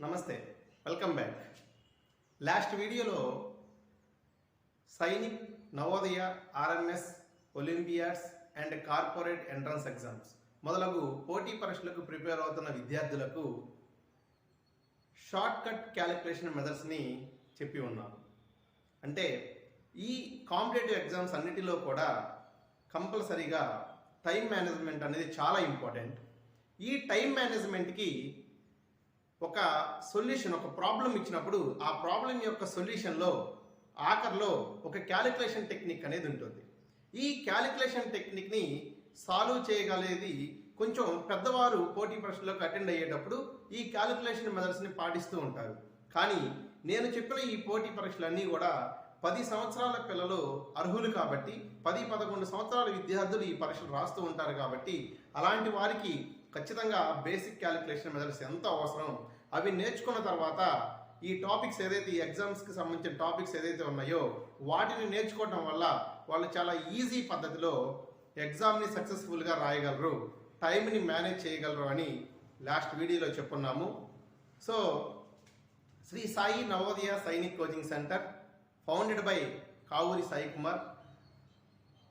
నమస్తే, welcome back. Last వీడియోలో Sainik, Navodaya, RMS, Olympiads and corporate entrance exams మొదలగు పోటీ పరీక్షలకు ప్రిపేర్ అవుతున్న విద్యార్థులకు షార్ట్ కట్ క్యాలిక్యులేషన్ మెథడ్స్ని చెప్పి ఉన్నాను. అంటే ఈ కాంపిటేటివ్ ఎగ్జామ్స్ అన్నిటిలో కూడా కంపల్సరీగా టైం మేనేజ్మెంట్ అనేది చాలా ఇంపార్టెంట్. ఈ టైం మేనేజ్మెంట్కి ఒక సొల్యూషన్, ఒక ప్రాబ్లం ఇచ్చినప్పుడు ఆ ప్రాబ్లం యొక్క సొల్యూషన్లో ఆఖరిలో ఒక క్యాలిక్యులేషన్ టెక్నిక్ అనేది ఉంటుంది. ఈ క్యాలిక్యులేషన్ టెక్నిక్ని సాల్వ్ చేయగలిగేది కొంచెం పెద్దవారు పోటీ పరీక్షలకు అటెండ్ అయ్యేటప్పుడు ఈ క్యాలిక్యులేషన్ మెథడ్స్ని పాటిస్తూ ఉంటారు. కానీ నేను చెప్పిన ఈ పోటీ పరీక్షలన్నీ కూడా 10 సంవత్సరాల పిల్లలు అర్హులు కాబట్టి 10-11 సంవత్సరాల విద్యార్థులు ఈ పరీక్షలు రాస్తూ ఉంటారు కాబట్టి అలాంటి వారికి ఖచ్చితంగా బేసిక్ క్యాలిక్యులేషన్ మెథడ్స్ ఎంత అవసరం, అవి నేర్చుకున్న తర్వాత ఈ టాపిక్స్ ఏదైతే ఈ ఎగ్జామ్స్కి సంబంధించిన టాపిక్స్ ఏదైతే ఉన్నాయో వాటిని నేర్చుకోవడం వల్ల వాళ్ళు చాలా ఈజీ పద్ధతిలో ఎగ్జామ్ని సక్సెస్ఫుల్గా రాయగలరు, టైంని మేనేజ్ చేయగలరు అని లాస్ట్ వీడియోలో చెప్పున్నాము. So Shri Sai Navodaya Sainik coaching centre founded by Kavuri Sai Kumar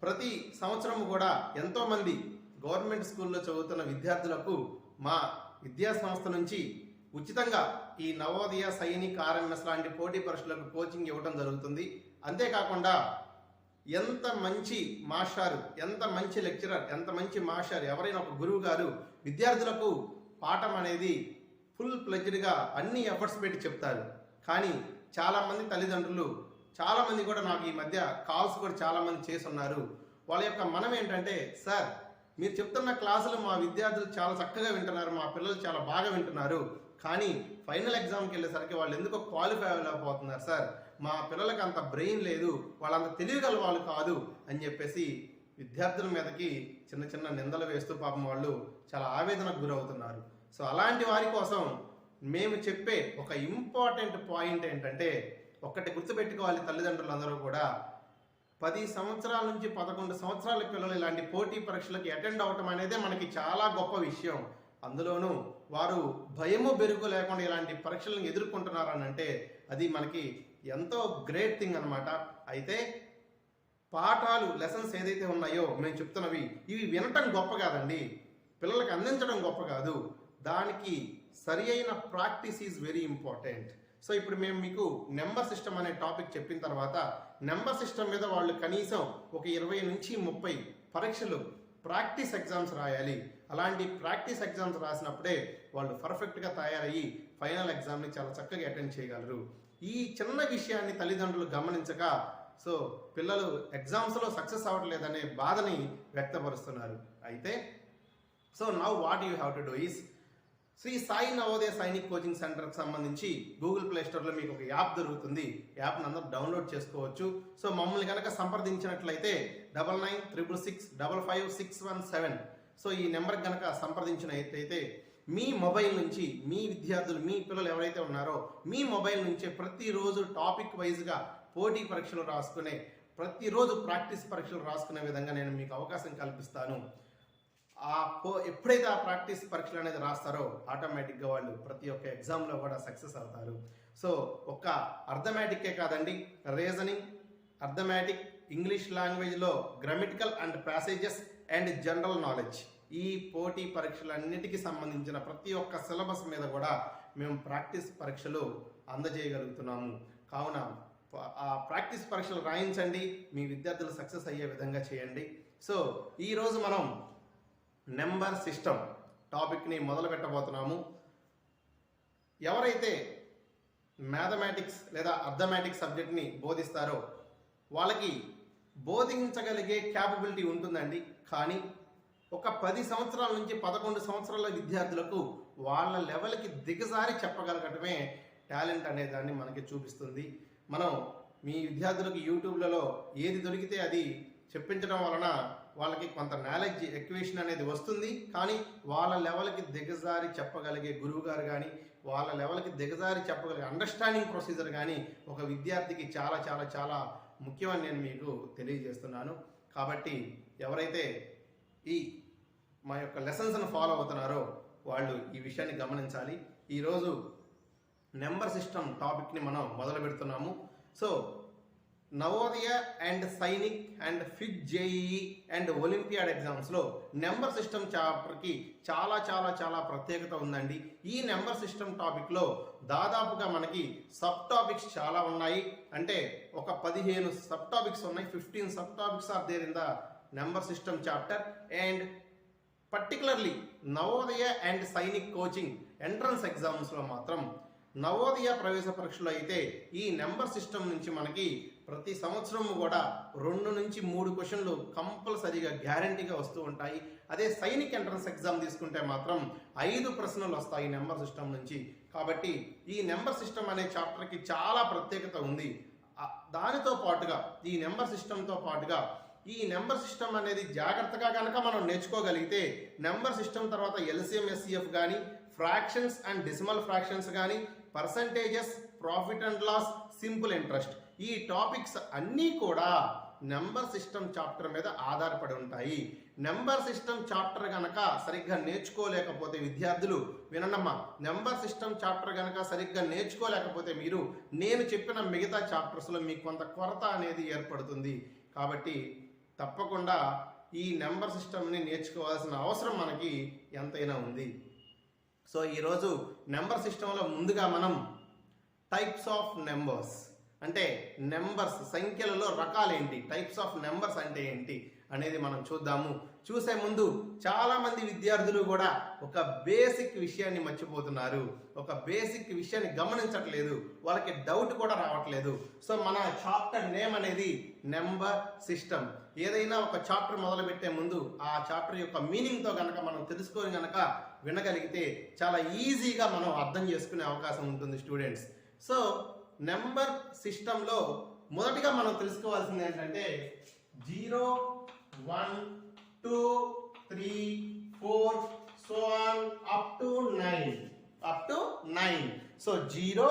ప్రతి సంవత్సరం కూడా ఎంతోమంది గవర్నమెంట్ స్కూల్లో చదువుతున్న విద్యార్థులకు మా విద్యా సంస్థ నుంచి ఉచితంగా ఈ నవోదయ, సైనిక్, ఆర్ఎంఎస్ లాంటి పోటీ పరీక్షలకు కోచింగ్ ఇవ్వడం జరుగుతుంది. అంతేకాకుండా ఎంత మంచి మాస్టారు, ఎంత మంచి లెక్చరర్, ఎంత మంచి మాస్టర్, ఎవరైనా ఒక గురువు గారు విద్యార్థులకు పాఠం అనేది ఫుల్ ప్లెజ్డ్గా అన్ని ఎఫర్ట్స్ పెట్టి చెప్తారు. కానీ చాలామంది తల్లిదండ్రులు, చాలామంది కూడా నాకు ఈ మధ్య కాల్స్ కూడా చాలామంది చేస్తున్నారు. వాళ్ళ యొక్క మనం ఏంటంటే, సార్ మీరు చెప్తున్న క్లాసులు మా విద్యార్థులు చాలా చక్కగా వింటున్నారు, మా పిల్లలు చాలా బాగా వింటున్నారు, కానీ ఫైనల్ ఎగ్జామ్కి వెళ్ళేసరికి వాళ్ళు ఎందుకో క్వాలిఫై అవ్వలేకపోతున్నారు సార్, మా పిల్లలకి అంత బ్రెయిన్ లేదు, వాళ్ళంత తెలియగల వాళ్ళు కాదు అని చెప్పేసి విద్యార్థుల మీదకి చిన్న చిన్న నిందలు వేస్తూ పాపం వాళ్ళు చాలా ఆవేదనకు గురవుతున్నారు. సో అలాంటి వారి కోసం మేము చెప్పే ఒక ఇంపార్టెంట్ పాయింట్ ఏంటంటే, ఒక్కటి గుర్తుపెట్టుకోవాలి తల్లిదండ్రులందరూ కూడా, 10 సంవత్సరాల నుంచి 11 సంవత్సరాల పిల్లలు ఇలాంటి పోటీ పరీక్షలకు అటెండ్ అవ్వటం అనేదే మనకి చాలా గొప్ప విషయం. అందులోనూ వారు భయము బెరుకు లేకుండా ఇలాంటి పరీక్షలను ఎదుర్కొంటున్నారని అంటే అది మనకి ఎంతో గ్రేట్ థింగ్ అనమాట. అయితే పాఠాలు, లెసన్స్ ఏదైతే ఉన్నాయో మేము చెప్తున్నవి, ఇవి వినటం గొప్ప కాదండి, పిల్లలకు అందించడం గొప్ప కాదు, దానికి సరి అయిన practice is very important. So ఇప్పుడు మేము మీకు నెంబర్ సిస్టమ్ అనే టాపిక్ చెప్పిన తర్వాత నెంబర్ సిస్టమ్ మీద వాళ్ళు కనీసం ఒక 20 నుంచి 30 పరీక్షలు ప్రాక్టీస్ ఎగ్జామ్స్ రాయాలి. అలాంటి ప్రాక్టీస్ ఎగ్జామ్స్ రాసినప్పుడే వాళ్ళు పర్ఫెక్ట్గా తయారయ్యి ఫైనల్ ఎగ్జామ్ని చాలా చక్కగా అటెండ్ చేయగలరు. ఈ చిన్న విషయాన్ని తల్లిదండ్రులు గమనించక సో పిల్లలు ఎగ్జామ్స్లో సక్సెస్ అవ్వట్లేదనే బాధని వ్యక్తపరుస్తున్నారు. అయితే so now what you have to do is, Shri Sai Navodaya Sainik coaching సెంటర్కి సంబంధించి గూగుల్ ప్లే స్టోర్లో మీకు ఒక యాప్ దొరుకుతుంది. యాప్ని అందరూ డౌన్లోడ్ చేసుకోవచ్చు. సో మమ్మల్ని కనుక సంప్రదించినట్లయితే 9966555617 సో ఈ నెంబర్కి కనుక సంప్రదించినట్లయితే మీ మొబైల్ నుంచి మీ విద్యార్థులు, మీ పిల్లలు ఎవరైతే ఉన్నారో మీ మొబైల్ నుంచే ప్రతిరోజు టాపిక్ వైజ్గా పోటీ పరీక్షలు రాసుకునే, ప్రతిరోజు ప్రాక్టీస్ పరీక్షలు రాసుకునే విధంగా నేను మీకు అవకాశం కల్పిస్తాను. ఎప్పుడైతే ఆ ప్రాక్టీస్ పరీక్షలు అనేది రాస్తారో ఆటోమేటిక్గా వాళ్ళు ప్రతి ఒక్క ఎగ్జామ్లో కూడా సక్సెస్ అవుతారు. సో ఒక్క అర్థమెటిక్కే కాదండి, రీజనింగ్, అర్థమెటిక్, ఇంగ్లీష్ లాంగ్వేజ్లో grammatical and passages and general knowledge, ఈ పోటీ పరీక్షలన్నిటికీ సంబంధించిన ప్రతి ఒక్క సిలబస్ మీద కూడా మేము ప్రాక్టీస్ పరీక్షలు అందజేయగలుగుతున్నాము. కావున ఆ ప్రాక్టీస్ పరీక్షలు రాయించండి, మీ విద్యార్థులు సక్సెస్ అయ్యే విధంగా చేయండి. సో ఈరోజు మనం నెంబర్ సిస్టమ్ టాపిక్ని మొదలు పెట్టబోతున్నాము. ఎవరైతే మ్యాథమెటిక్స్ లేదా అర్థమెటిక్స్ సబ్జెక్ట్ని బోధిస్తారో వాళ్ళకి బోధించగలిగే క్యాపబిలిటీ ఉంటుందండి. కానీ ఒక 10 సంవత్సరాల నుంచి 11 సంవత్సరాల విద్యార్థులకు వాళ్ళ లెవెల్కి దిగజారి చెప్పగలగటమే టాలెంట్ అనే దాన్ని మనకి చూపిస్తుంది. మనం మీ విద్యార్థులకు యూట్యూబ్లలో ఏది దొరికితే అది చెప్పించడం వలన వాళ్ళకి కొంత నాలెడ్జ్ ఎక్వేషన్ అనేది వస్తుంది. కానీ వాళ్ళ లెవెల్కి దిగజారి చెప్పగలిగే గురువు గారు కానీ, వాళ్ళ లెవెల్కి దిగజారి చెప్పగలిగే అండర్స్టాండింగ్ ప్రొసీజర్ కానీ ఒక విద్యార్థికి చాలా చాలా చాలా ముఖ్యమని నేను మీకు తెలియజేస్తున్నాను. కాబట్టి ఎవరైతే ఈ మా యొక్క లెసన్స్ను ఫాలో అవుతున్నారో వాళ్ళు ఈ విషయాన్ని గమనించాలి. ఈరోజు నెంబర్ సిస్టమ్ టాపిక్ని మనం మొదలు పెడుతున్నాము. So Navodaya and Sainik and fit JEE and olympiad ఎగ్జామ్స్లో నెంబర్ సిస్టమ్ చాప్టర్కి చాలా చాలా చాలా ప్రత్యేకత ఉందండి. ఈ నెంబర్ సిస్టమ్ టాపిక్లో దాదాపుగా మనకి సబ్ టాపిక్స్ చాలా ఉన్నాయి. అంటే ఒక 15 సబ్ టాపిక్స్ ఉన్నాయి. 15 sub topics are there in the number system chapter. And particularly Navodaya and Sainik coaching entrance ఎగ్జామ్స్లో మాత్రం నవోదయ ప్రవేశ పరీక్షలో అయితే ఈ నెంబర్ సిస్టమ్ నుంచి మనకి ప్రతి సంవత్సరం కూడా 2 నుంచి 3 క్వశ్చన్లు కంపల్సరీగా గ్యారంటీగా వస్తూ ఉంటాయి. అదే సైనిక్ ఎంట్రన్స్ ఎగ్జామ్ తీసుకుంటే మాత్రం 5 ప్రశ్నలు వస్తాయి నెంబర్ సిస్టమ్ నుంచి. కాబట్టి ఈ నెంబర్ సిస్టమ్ అనే చాప్టర్కి చాలా ప్రత్యేకత ఉంది. దానితో పాటుగా ఈ నెంబర్ సిస్టమ్తో పాటుగా ఈ నెంబర్ సిస్టమ్ అనేది జాగ్రత్తగా కనుక మనం నేర్చుకోగలిగితే నెంబర్ సిస్టమ్ తర్వాత ఎల్సిఎం ఎస్సిఎఫ్ కానీ, ఫ్రాక్షన్స్ అండ్ డెసిమల్ ఫ్రాక్షన్స్ కానీ, percentages, profit and loss, simple interest, ఈ టాపిక్స్ అన్నీ కూడా నెంబర్ సిస్టమ్ చాప్టర్ మీద ఆధారపడి ఉంటాయి. నెంబర్ సిస్టమ్ చాప్టర్ కనుక సరిగ్గా నేర్చుకోలేకపోతే విద్యార్థులు వినండమ్మా, నెంబర్ సిస్టమ్ చాప్టర్ కనుక సరిగ్గా నేర్చుకోలేకపోతే మీరు నేను చెప్పిన మిగతా చాప్టర్స్లో మీకు కొంత కొరత అనేది ఏర్పడుతుంది. కాబట్టి తప్పకుండా ఈ నెంబర్ సిస్టమ్ని నేర్చుకోవాల్సిన అవసరం మనకి ఎంతైనా ఉంది. సో ఈరోజు నెంబర్ సిస్టంలో ముందుగా మనం టైప్స్ ఆఫ్ నెంబర్స్ అంటే నెంబర్స్ సంఖ్యలలో రకాలేంటి, టైప్స్ ఆఫ్ నెంబర్స్ అంటే ఏంటి అనేది మనం చూద్దాము. చూసే ముందు చాలామంది విద్యార్థులు కూడా ఒక బేసిక్ విషయాన్ని మర్చిపోతున్నారు, ఒక బేసిక్ విషయాన్ని గమనించట్లేదు, వాళ్ళకి డౌట్ కూడా రావట్లేదు. సో మన చాప్టర్ నేమ్ అనేది నెంబర్ సిస్టమ్. ఏదైనా ఒక చాప్టర్ మొదలు పెట్టే ముందు ఆ చాప్టర్ యొక్క మీనింగ్తో కనుక మనం తెలుసుకొని కనుక వినగలిగితే చాలా ఈజీగా మనం అర్థం చేసుకునే అవకాశం ఉంటుంది స్టూడెంట్స్. సో నెంబర్ సిస్టంలో మొదటిగా మనం తెలుసుకోవాల్సింది ఏంటంటే 0, 1, 2, 3, 4 so on up to 9. So 0,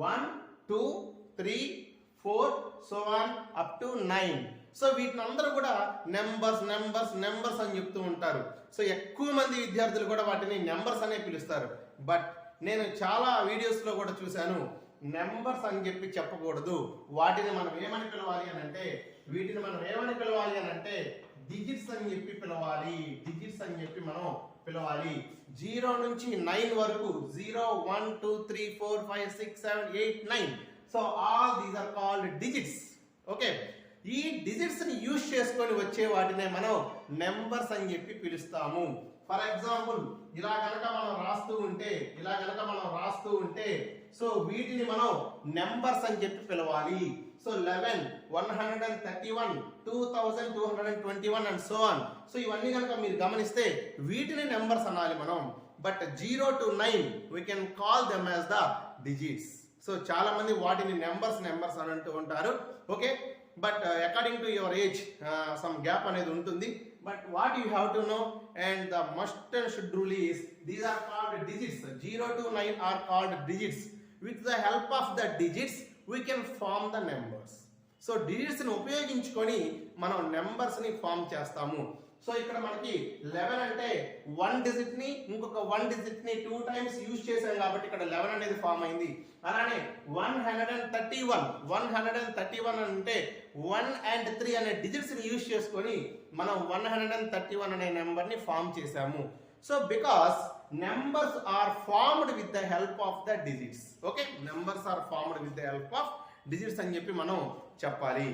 1, 2, 3, 4 so on up to 9. So వీటిని అందరూ కూడా నెంబర్స్ అని చెప్తూ ఉంటారు. సో ఎక్కువ మంది విద్యార్థులు కూడా వాటిని నెంబర్స్ అనే పిలుస్తారు. బట్ నేను చాలా వీడియోస్లో కూడా చూశాను, నెంబర్స్ అని చెప్పి చెప్పకూడదు. వాటిని మనం ఏమని పిలవాలి అని అంటే, డిజిట్స్ అని చెప్పి పిలవాలి. డిజిట్స్ అని చెప్పి మనం పిలవాలి. 0 నుంచి 9 వరకు 0, 1, 2, 3, 4, 5, 6, 7, 8, 9. So all these are called digits. Okay, ఈ డిజిట్స్ ని యూజ్ చేసుకొని వచ్చే వాటినే మనం నెంబర్స్ అని చెప్పి పిలుస్తాము. ఫర్ ఎగ్జాంపుల్ ఇలా కనుక మనం రాస్తూ ఉంటే సో వీటిని మనం నెంబర్స్ అని చెప్పి పిలవాలి. So 11, 131, 2221 and so on. So ఇవన్నీ కనుక మీరు గమనిస్తే వీటిని నెంబర్స్ అనాలి మనం. But 0 to 9 we can call them as the digits. So చాలా మంది వాటిని నెంబర్స్ అని అంటూ ఉంటారు. Okay, but according to your age some gap అనేది ఉంటుంది. But what you have to know and the must and should rule is these are called digits. 0 to 9 are called digits. With the help of the digits we can form the numbers. So డిజిట్స్ని ఉపయోగించుకొని మనం నెంబర్స్ని form చేస్తాము. So ఇక్కడ మనకి 11 అంటే 1 డిజిట్ని ఇంకొక 1 డిజిట్ని 2 times use చేసాం కాబట్టి ఇక్కడ 11 అనేది ఫామ్ అయింది. అలానే 131 అంటే 1 and 3 అనే డిజిట్స్ని యూజ్ చేసుకొని మనం 131 అనే నెంబర్ని ఫామ్ చేసాము. So because numbers are formed with the help of the digits. Okay, numbers are formed with the help of digits అని చెప్పి మనం చెప్పాలి.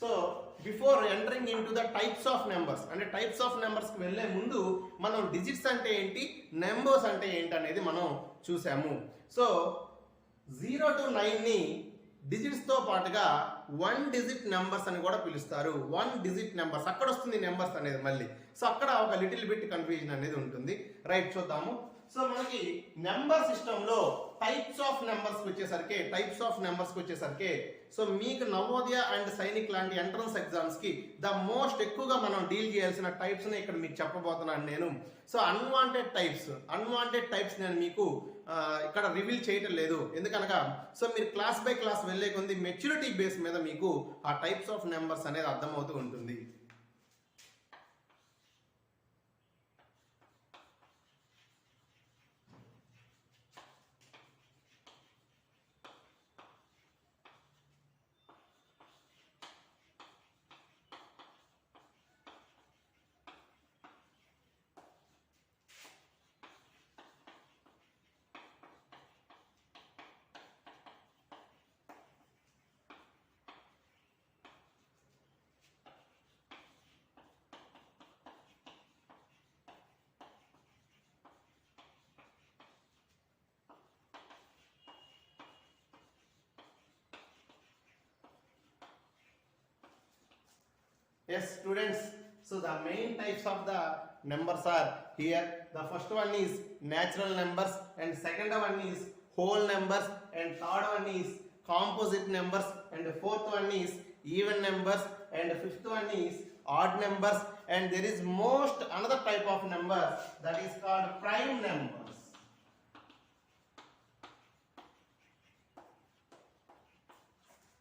So before entering in to the types of numbers అంటే టైప్స్ ఆఫ్ నెంబర్స్కి వెళ్ళే ముందు మనం digits అంటే ఏంటి, నెంబర్స్ అంటే ఏంటి అనేది మనం చూసాము. సో 0 to 9ని డిజిట్స్తో పాటుగా 1 డిజిట్ నెంబర్స్ అని కూడా పిలుస్తారు. 1 డిజిట్ నెంబర్స్ అక్కడ వస్తుంది నెంబర్స్ అనేది మళ్ళీ. సో అక్కడ ఒక లిటిల్ బిట్ కన్ఫ్యూజన్ అనేది ఉంటుంది. రైట్, చూద్దాము. సో మనకి నెంబర్ సిస్టంలో టైప్స్ ఆఫ్ నెంబర్స్కి వచ్చేసరికి సో మీకు నవోదయ అండ్ సైనిక్ లాంటి ఎంట్రన్స్ ఎగ్జామ్స్కి ద మోస్ట్ ఎక్కువగా మనం డీల్ చేయాల్సిన టైప్స్ని ఇక్కడ మీకు చెప్పబోతున్నాను నేను. సో అన్వాంటెడ్ టైప్స్ నేను మీకు ఇక్కడ రివీల్ చేయటం లేదు. ఎందుకనగా సో మీరు క్లాస్ బై క్లాస్ వెళ్ళే కొద్ది మెచ్యూరిటీ బేస్ మీద మీకు ఆ టైప్స్ ఆఫ్ నెంబర్స్ అనేది అర్థమవుతూ ఉంటుంది. Yes, students. So the main types of the numbers are here. The first one is natural numbers, and second one is whole numbers, and third one is composite numbers, and the fourth one is even numbers, and the fifth one is odd numbers, and there is most another type of numbers that is called prime numbers.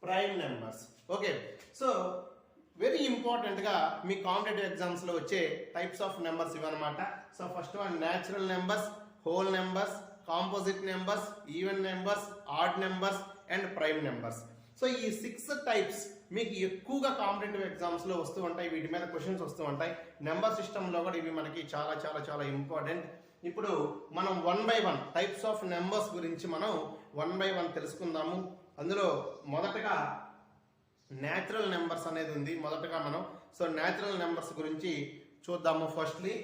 Prime numbers. Okay. So very ఇంపార్టెంట్గా మీ competitive ఎగ్జామ్స్లో వచ్చే types of numbers ఇవన్నమాట. So first one natural numbers, whole numbers, composite numbers, even numbers, odd numbers and prime numbers. So ఈ 6 types మీకు ఎక్కువగా competitive ఎగ్జామ్స్లో వస్తూ ఉంటాయి. వీటి మీద క్వశ్చన్స్ వస్తూ ఉంటాయి. నెంబర్ సిస్టంలో కూడా ఇవి మనకి చాలా చాలా చాలా ఇంపార్టెంట్. ఇప్పుడు మనం 1 by 1 టైప్స్ ఆఫ్ నెంబర్స్ గురించి మనం 1 by 1 తెలుసుకుందాము. అందులో మొదటగా న్యాచురల్ నెంబర్స్ అనేది ఉంది. మొదటగా మనం సో న్యాచురల్ నెంబర్స్ గురించి చూద్దాము. Firstly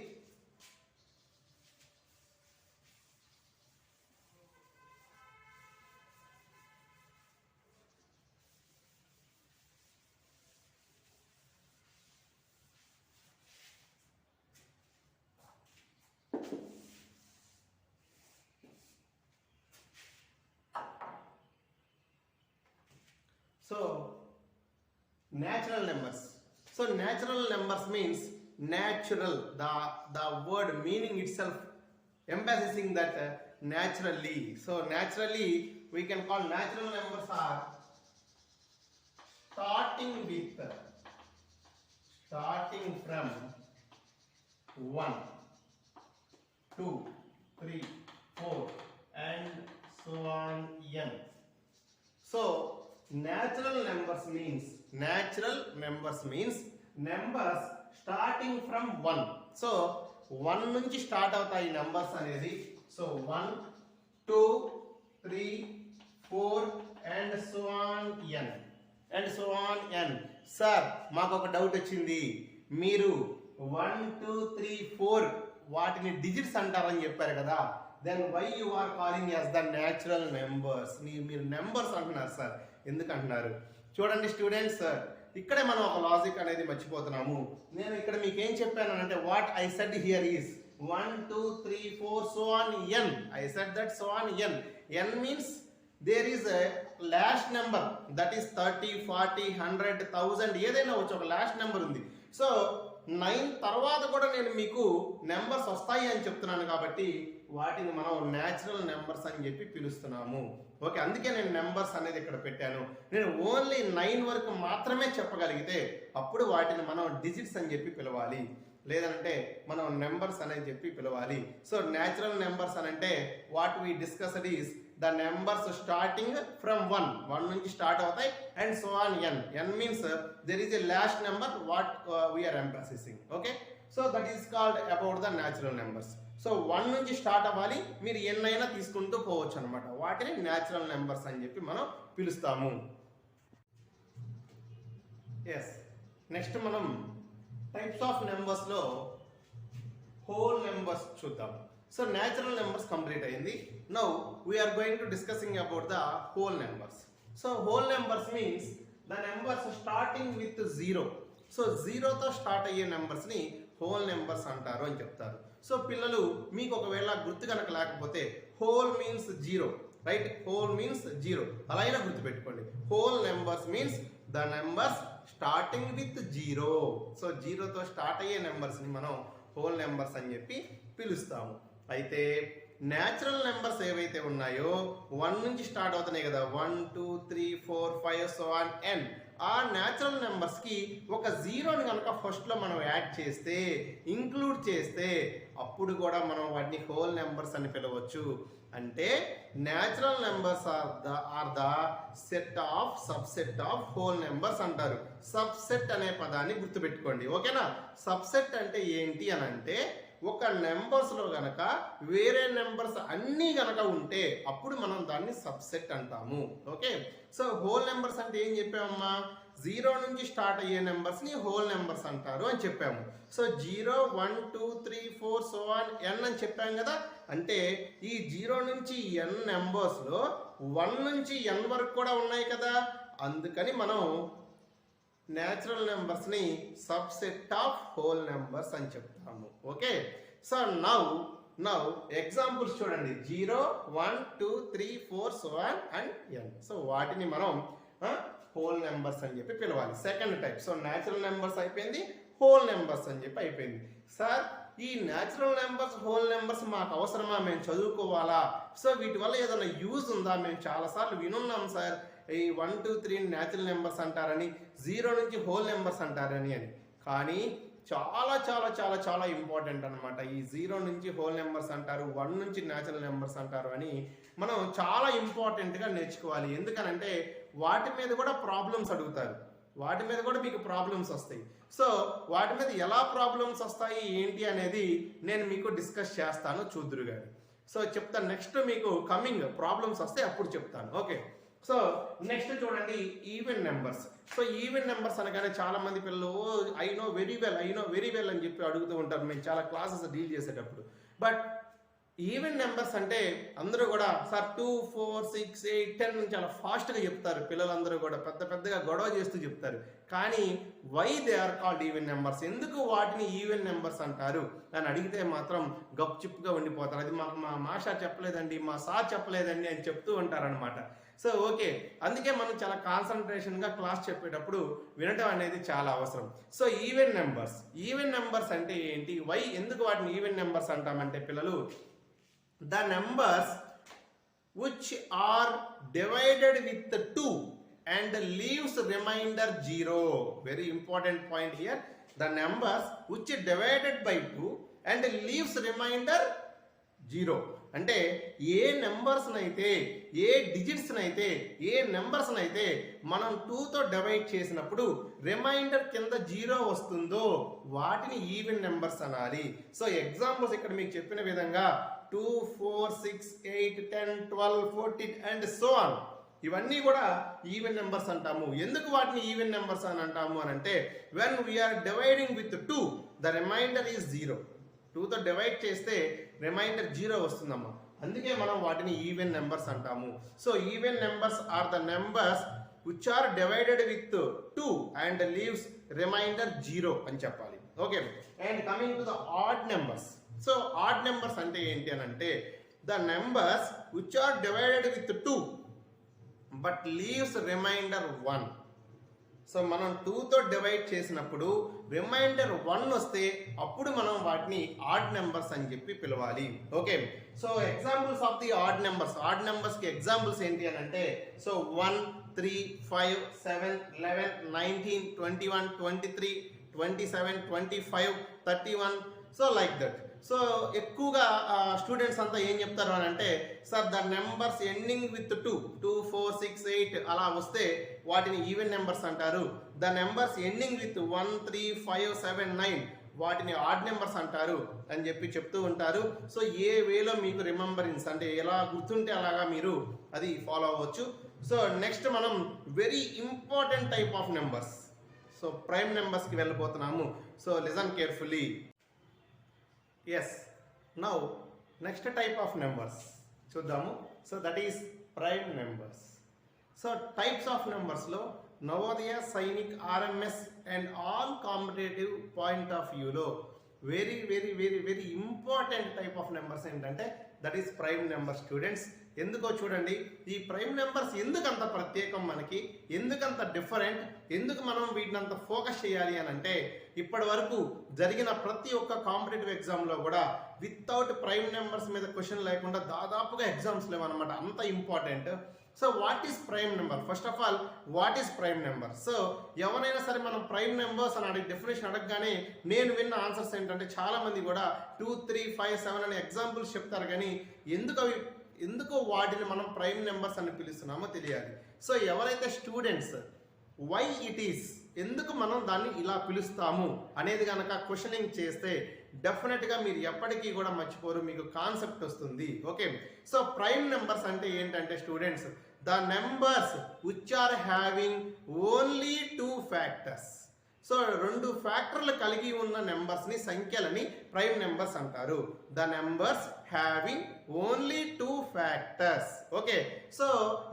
so natural numbers. So natural numbers means natural, the word meaning itself emphasizing that naturally. So naturally we can call natural numbers are starting from 1, 2, 3, 4 and so on n. So natural numbers means numbers starting from 1. So 1 నుంచి start అవుతాయి numbers అనేది. So 1, 2, 3, 4 and so on n. Sir మాకు ఒక doubt వచ్చింది. మీరు 1, 2, 3, 4 వాటిని digits అంటారని చెప్పారు కదా. Then why you are calling as the natural numbers? మీరు నెంబర్స్ అంటున్నారు సార్, ఎందుకు అంటున్నారు? చూడండి స్టూడెంట్స్, ఇక్కడే మనం ఒక లాజిక్ అనేది మర్చిపోతున్నాము. నేను ఇక్కడ మీకు ఏం చెప్పాను అంటే what I said here is 1, 2, 3, 4 so on n. I said that so on n. n means there is a last number that is 30, 40, 100, 1000 ఏదైనా వచ్చి ఒక లాస్ట్ నెంబర్ ఉంది. సో 9 తర్వాత కూడా నేను మీకు నెంబర్స్ వస్తాయి అని చెప్తున్నాను కాబట్టి వాటిని మనం న్యాచురల్ నెంబర్స్ అని చెప్పి పిలుస్తున్నాము. ఓకే, అందుకే నేను నెంబర్స్ అనేది ఇక్కడ పెట్టాను. నేను ఓన్లీ 9 వరకు మాత్రమే చెప్పగలిగితే అప్పుడు వాటిని మనం డిజిట్స్ అని చెప్పి పిలవాలి, లేదంటే మనం నెంబర్స్ అనేది చెప్పి పిలవాలి. సో న్యాచురల్ నెంబర్స్ అని అంటే what we discussed is the numbers starting from 1 నుంచి స్టార్ట్ అవుతాయి and so on n. n means there is a last number what we are emphasizing. Okay, so that is called about the natural numbers. So 1 నుంచి start అవ్వాలి, మీరు ఎన్నైనా తీసుకుంటూ పోవచ్చు అనమాట. వాటిని న్యాచురల్ నెంబర్స్ అని చెప్పి మనం పిలుస్తాము. ఎస్, నెక్స్ట్ మనం టైప్స్ ఆఫ్ నెంబర్స్లో హోల్ నెంబర్స్ చూద్దాం. సో న్యాచురల్ నెంబర్స్ కంప్లీట్ అయింది. Now we're going to discussing about the whole numbers. So whole numbers means the numbers starting with 0. So 0తో స్టార్ట్ అయ్యే నెంబర్స్ని హోల్ నెంబర్స్ అంటారు అని చెప్తారు. సో పిల్లలు మీకు ఒకవేళ గుర్తు కనుక లేకపోతే whole means 0, right? Whole means 0 అలా అయినా గుర్తుపెట్టుకోండి. Whole numbers means the numbers starting with 0. So 0తో స్టార్ట్ అయ్యే నెంబర్స్ని మనం హోల్ నెంబర్స్ అని చెప్పి పిలుస్తాము. అయితే న్యాచురల్ నెంబర్స్ ఏవైతే ఉన్నాయో 1 నుంచి స్టార్ట్ అవుతున్నాయి కదా, 1, 2, 3, 4, 5 so on n. ఆ న్యాచురల్ నెంబర్స్కి ఒక 0ని కనుక ఫస్ట్లో మనం యాడ్ చేస్తే, ఇంక్లూడ్ చేస్తే అప్పుడు కూడా మనం వాటిని హోల్ నెంబర్స్ అని పిలవచ్చు. అంటే natural numbers are the set of subset of whole numbers అంటారు. సబ్సెట్ అనే పదాన్ని గుర్తుపెట్టుకోండి, ఓకేనా? సబ్సెట్ అంటే ఏంటి అని అంటే ఒక నెంబర్స్లో గనక వేరే నెంబర్స్ అన్నీ గనక ఉంటే అప్పుడు మనం దాన్ని సబ్సెట్ అంటాము. ఓకే, సో హోల్ నెంబర్స్ అంటే ఏం చెప్పామమ్మా? 0 నుంచి స్టార్ట్ అయ్యే నెంబర్స్ని హోల్ నెంబర్స్ అంటారు అని చెప్పాము. సో 0, 1, 2, 3, 4 so on n అని చెప్పాం కదా. అంటే ఈ 0 నుంచి n నెంబర్స్లో 1 నుంచి n వరకు కూడా ఉన్నాయి కదా. అందుకని మనం న్యాచురల్ నెంబర్స్ని సబ్సెట్ ఆఫ్ హోల్ నెంబర్స్ అని చెప్తాము. ఓకే, సో నౌ ఎగ్జాంపుల్స్ చూడండి. 0, 1, 2, 3, 4, so on and n. So వాటిని మనం హోల్ నెంబర్స్ అని చెప్పి పిలవాలి. Second type. So natural numbers అయిపోయింది, హోల్ నెంబర్స్ అని చెప్పి అయిపోయింది. సార్ ఈ న్యాచురల్ నెంబర్స్ హోల్ నెంబర్స్ మాకు అవసరమా, మేము చదువుకోవాలా, సో వీటి వల్ల ఏదైనా యూజ్ ఉందా? మేము చాలాసార్లు వినున్నాం సార్, ఈ 1, 2, 3 న్యాచురల్ నెంబర్స్ అంటారని, 0 నుంచి హోల్ నెంబర్స్ అంటారని అని. కానీ చాలా చాలా చాలా చాలా ఇంపార్టెంట్ అనమాట. ఈ 0 నుంచి హోల్ నెంబర్స్ అంటారు, 1 నుంచి న్యాచురల్ నెంబర్స్ అంటారు అని మనం చాలా ఇంపార్టెంట్గా నేర్చుకోవాలి. ఎందుకనంటే వాటి మీద కూడా ప్రాబ్లమ్స్ అడుగుతారు, వాటి మీద కూడా మీకు ప్రాబ్లమ్స్ వస్తాయి. సో వాటి మీద ఎలా ప్రాబ్లమ్స్ వస్తాయి ఏంటి అనేది నేను మీకు డిస్కస్ చేస్తాను, చూద్దురు గాని. సో చెప్తాను, నెక్స్ట్ మీకు కమింగ్ ప్రాబ్లమ్స్ వస్తే అప్పుడు చెప్తాను. ఓకే, సో నెక్స్ట్ చూడండి even numbers. So even numbers అనగానే చాలా మంది పిల్లలు ఐ నో వెరీ వెల్ అని చెప్పి అడుగుతూ ఉంటారు మేము చాలా క్లాసెస్ డీల్ చేసేటప్పుడు. బట్ ఈవెన్ నెంబర్స్ అంటే అందరూ కూడా సార్ 2, 4, 6, 8, 10 చాలా ఫాస్ట్గా చెప్తారు. పిల్లలందరూ కూడా పెద్దగా గొడవ చేస్తూ చెప్తారు. కానీ why they are called even numbers, ఎందుకు వాటిని ఈవెన్ నెంబర్స్ అంటారు అని అడిగితే మాత్రం గప్చిప్గా ఉండిపోతారు. అది మాకు మా మాషా చెప్పలేదండి, మా సార్ చెప్పలేదండి అని చెప్తూ ఉంటారనమాట. సో ఓకే, అందుకే మనం చాలా కాన్సన్ట్రేషన్గా క్లాస్ చెప్పేటప్పుడు వినటం అనేది చాలా అవసరం. సో ఈవెన్ నెంబర్స్ అంటే ఏంటి, వై ఎందుకు వాటిని ఈవెన్ నెంబర్స్ అంటామంటే పిల్లలు, the numbers which are divided with 2 and leaves remainder 0. Very important point here. The numbers which are divided by 2 and leaves remainder 0. అంటే ఏ నెంబర్స్ నైతే, ఏ డిజిట్స్ నైతే, ఏ నెంబర్స్ నైతే మనం 2తో డివైడ్ చేసినప్పుడు రిమైండర్ కింద 0 వస్తుందో వాటిని ఈవెన్ నెంబర్స్ అనాలి. సో ఎగ్జాంపుల్స్ ఇక్కడ మీకు చెప్పిన విధంగా 2, 4, 6, 8, 10, 12, 14 అండ్ సో ఆన్, ఇవన్నీ కూడా ఈవెన్ నెంబర్స్ అంటాము. ఎందుకు వాటిని ఈవెన్ నెంబర్స్ అని అంటాము అని అంటే, when we're dividing with 2 the remainder is 0. 2తో డివైడ్ చేస్తే రిమైండర్ 0 వస్తుందమ్మా, అందుకే మనం వాటిని ఈవెన్ నెంబర్స్ అంటాము. So even numbers are the numbers which are divided with 2 and leaves remainder 0 అని చెప్పాలి. Okay, and coming to the odd numbers. So odd numbers అంటే ఏంటి అని అంటే, the numbers which are divided with 2 but leaves remainder 1. So మనం 2తో divide చేసినప్పుడు reminder 1 వస్తే అప్పుడు మనం వాటిని ఆడ్ నెంబర్స్ అని చెప్పి పిలవాలి. Okay, so examples of the add నెంబర్స్కి ఎగ్జాంపుల్స్ ఏంటి అని అంటే, so 1, 3, 5, 7, 11, 19, 21, 23, 27, 25, 31, so like that. So ఎక్కువగా స్టూడెంట్స్ అంతా ఏం చెప్తారు అని అంటే, sir the numbers ending with 2, 4, 6, 8 అలా వస్తే వాటిని ఈవెన్ నెంబర్స్ అంటారు. ద నెంబర్స్ ఎండింగ్ విత్ 1, 3, 5, 7, 9 వాటిని ఆడ్ నెంబర్స్ అంటారు అని చెప్పి చెప్తూ ఉంటారు. సో ఏ వేలో మీకు రిమెంబరెన్స్ అంటే ఎలా గుర్తుంటే అలాగా మీరు అది ఫాలో అవ్వచ్చు. సో నెక్స్ట్ మనం very important type of numbers, so prime నెంబర్స్కి వెళ్ళిపోతున్నాము. So listen carefully. Yes, now next type of numbers చూద్దాము. So that is prime numbers. So types of నెంబర్స్లో Navodaya, Sainik, RMS and all competitive point of వ్యూలో very very very very important type of numbers ఏంటంటే that is prime number students. ఎందుకో చూడండి, ఈ prime numbers ఎందుకంత ప్రత్యేకం, మనకి ఎందుకంత డిఫరెంట్, ఎందుకు మనం వీటిని అంత ఫోకస్ చేయాలి అని అంటే, ఇప్పటి వరకు జరిగిన ప్రతి ఒక్క కాంపిటేటివ్ ఎగ్జామ్లో కూడా వితౌట్ ప్రైమ్ నెంబర్స్ మీద క్వశ్చన్ లేకుండా దాదాపుగా ఎగ్జామ్స్ లేవన్నమాట, అంత important. So what is prime number? First of all what is prime number? So ఎవరైనా సరే మనం ప్రైమ్ నెంబర్స్ అని డెఫినేషన్ అడగగానే నేను విన్న ఆన్సర్స్ ఏంటంటే చాలా మంది కూడా 2, 3, 5, 7 అనే ఎగ్జాంపుల్స్ చెప్తారు, కానీ ఎందుకో వాటిని మనం ప్రైమ్ నెంబర్స్ అని పిలుస్తున్నామో తెలియాలి. సో ఎవరైతే స్టూడెంట్స్ వై ఇట్ ఈస్, ఎందుకు మనం దాన్ని ఇలా పిలుస్తాము అనేది కనుక క్వశ్చనింగ్ చేస్తే డెఫినెట్గా మీరు ఎప్పటికీ కూడా మర్చిపోరు, మీకు కాన్సెప్ట్ వస్తుంది. ఓకే, సో ప్రైమ్ నెంబర్స్ అంటే ఏంటంటే students, the numbers which are having only 2 factors. So 2 ఫ్యాక్టర్లు కలిగి ఉన్న నెంబర్స్ని సంఖ్యలని ప్రైమ్ నెంబర్స్ అంటారు. The numbers having only 2 factors. Okay, so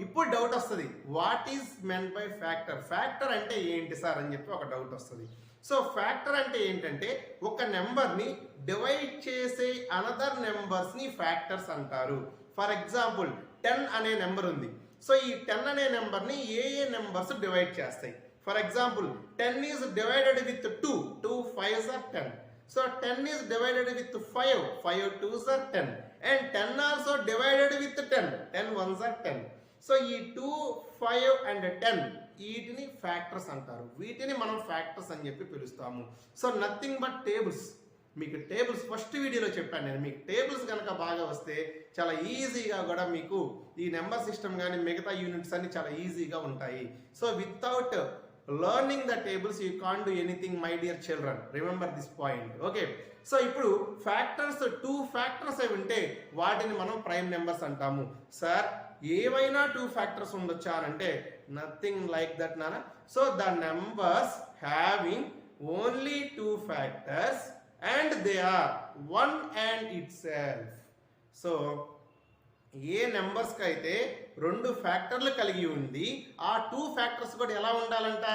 ఇప్పుడు డౌట్ వస్తుంది, what is meant by factor? Factor అంటే ఏంటి సార్ అని చెప్పి ఒక డౌట్ వస్తుంది. సో ఫ్యాక్టర్ అంటే ఏంటంటే ఒక నెంబర్ని డివైడ్ చేసే అనదర్ నెంబర్స్ని ఫ్యాక్టర్స్ అంటారు. ఫర్ ఎగ్జాంపుల్ 10 అనే నెంబర్ ఉంది. సో ఈ 10 అనే నెంబర్ని ఏ నెంబర్స్ డివైడ్ చేస్తాయి? For example 10 is divided with 2, 2 5s are 10. So 10 is divided with 5, 5 2s are 10. And 10 also divided with 10, 10 1s are 10. So ఈ 2, 5 అండ్ 10 వీటిని ఫ్యాక్టర్స్ అంటారు. వీటిని మనం ఫ్యాక్టర్స్ అని చెప్పి పిలుస్తాము. So nothing but tables. మీకు టేబుల్స్ ఫస్ట్ వీడియోలో చెప్పాను నేను. మీకు టేబుల్స్ కనుక బాగా వస్తే చాలా ఈజీగా కూడా మీకు ఈ నెంబర్ సిస్టమ్ కానీ మిగతా యూనిట్స్ అన్ని చాలా ఈజీగా ఉంటాయి. So without learning the tables you can't do anything my dear children. Remember this point. Okay, so ఇప్పుడు ఫ్యాక్టర్స్ 2 ఫ్యాక్టర్స్ అవి ఉంటే వాటిని మనం ప్రైమ్ నెంబర్స్ అంటాము. సార్ ఏవైనా 2 ఫ్యాక్టర్స్ ఉండొచ్చా అని అంటే నథింగ్ లైక్ దట్ నానా. So the numbers having only 2 factors and they are one and itself. So A numbers కి అయితే 2 ఫ్యాక్టర్లు కలిగి ఉంది, ఆ 2 ఫ్యాక్టర్స్ కూడా ఎలా ఉండాలంట?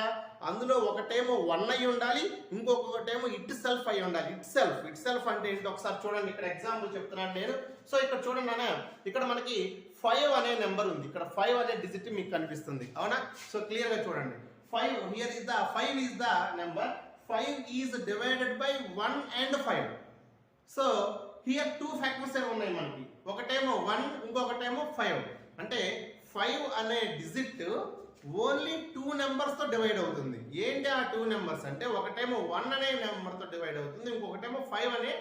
అందులో ఒకటేమో 1 అయి ఉండాలి, ఇంకొకటేమో ఇట్ సెల్ఫ్ అయి ఉండాలి. ఇట్ సెల్ఫ్ అంటే ఏంటి ఒకసారి చూడండి. ఇక్కడ ఎగ్జాంపుల్ చెప్తున్నాను నేను. సో ఇక్కడ చూడండి అన్న, ఇక్కడ మనకి 5 అనే నెంబర్ ఉంది. ఇక్కడ 5 అనే డిజిట్ మీకు కనిపిస్తుంది, అవునా? సో క్లియర్ గా చూడండి. 5 here is the 5 is the number. 5 is divided by 1 and 5. So here 2 factors ఉన్నాయి మనకి. ఒకటేమో 1, ఇంకొకటేమో 5. అంటే 5 అనే డిజిట్ ఓన్లీ 2 నెంబర్స్ తో డివైడ్ అవుతుంది. ఏంటి ఆ 2 నెంబర్స్ అంటే ఒకటేమో 1 అనే నెంబర్ తో డివైడ్ అవుతుంది, ఇంకొకటేమో 5 అనే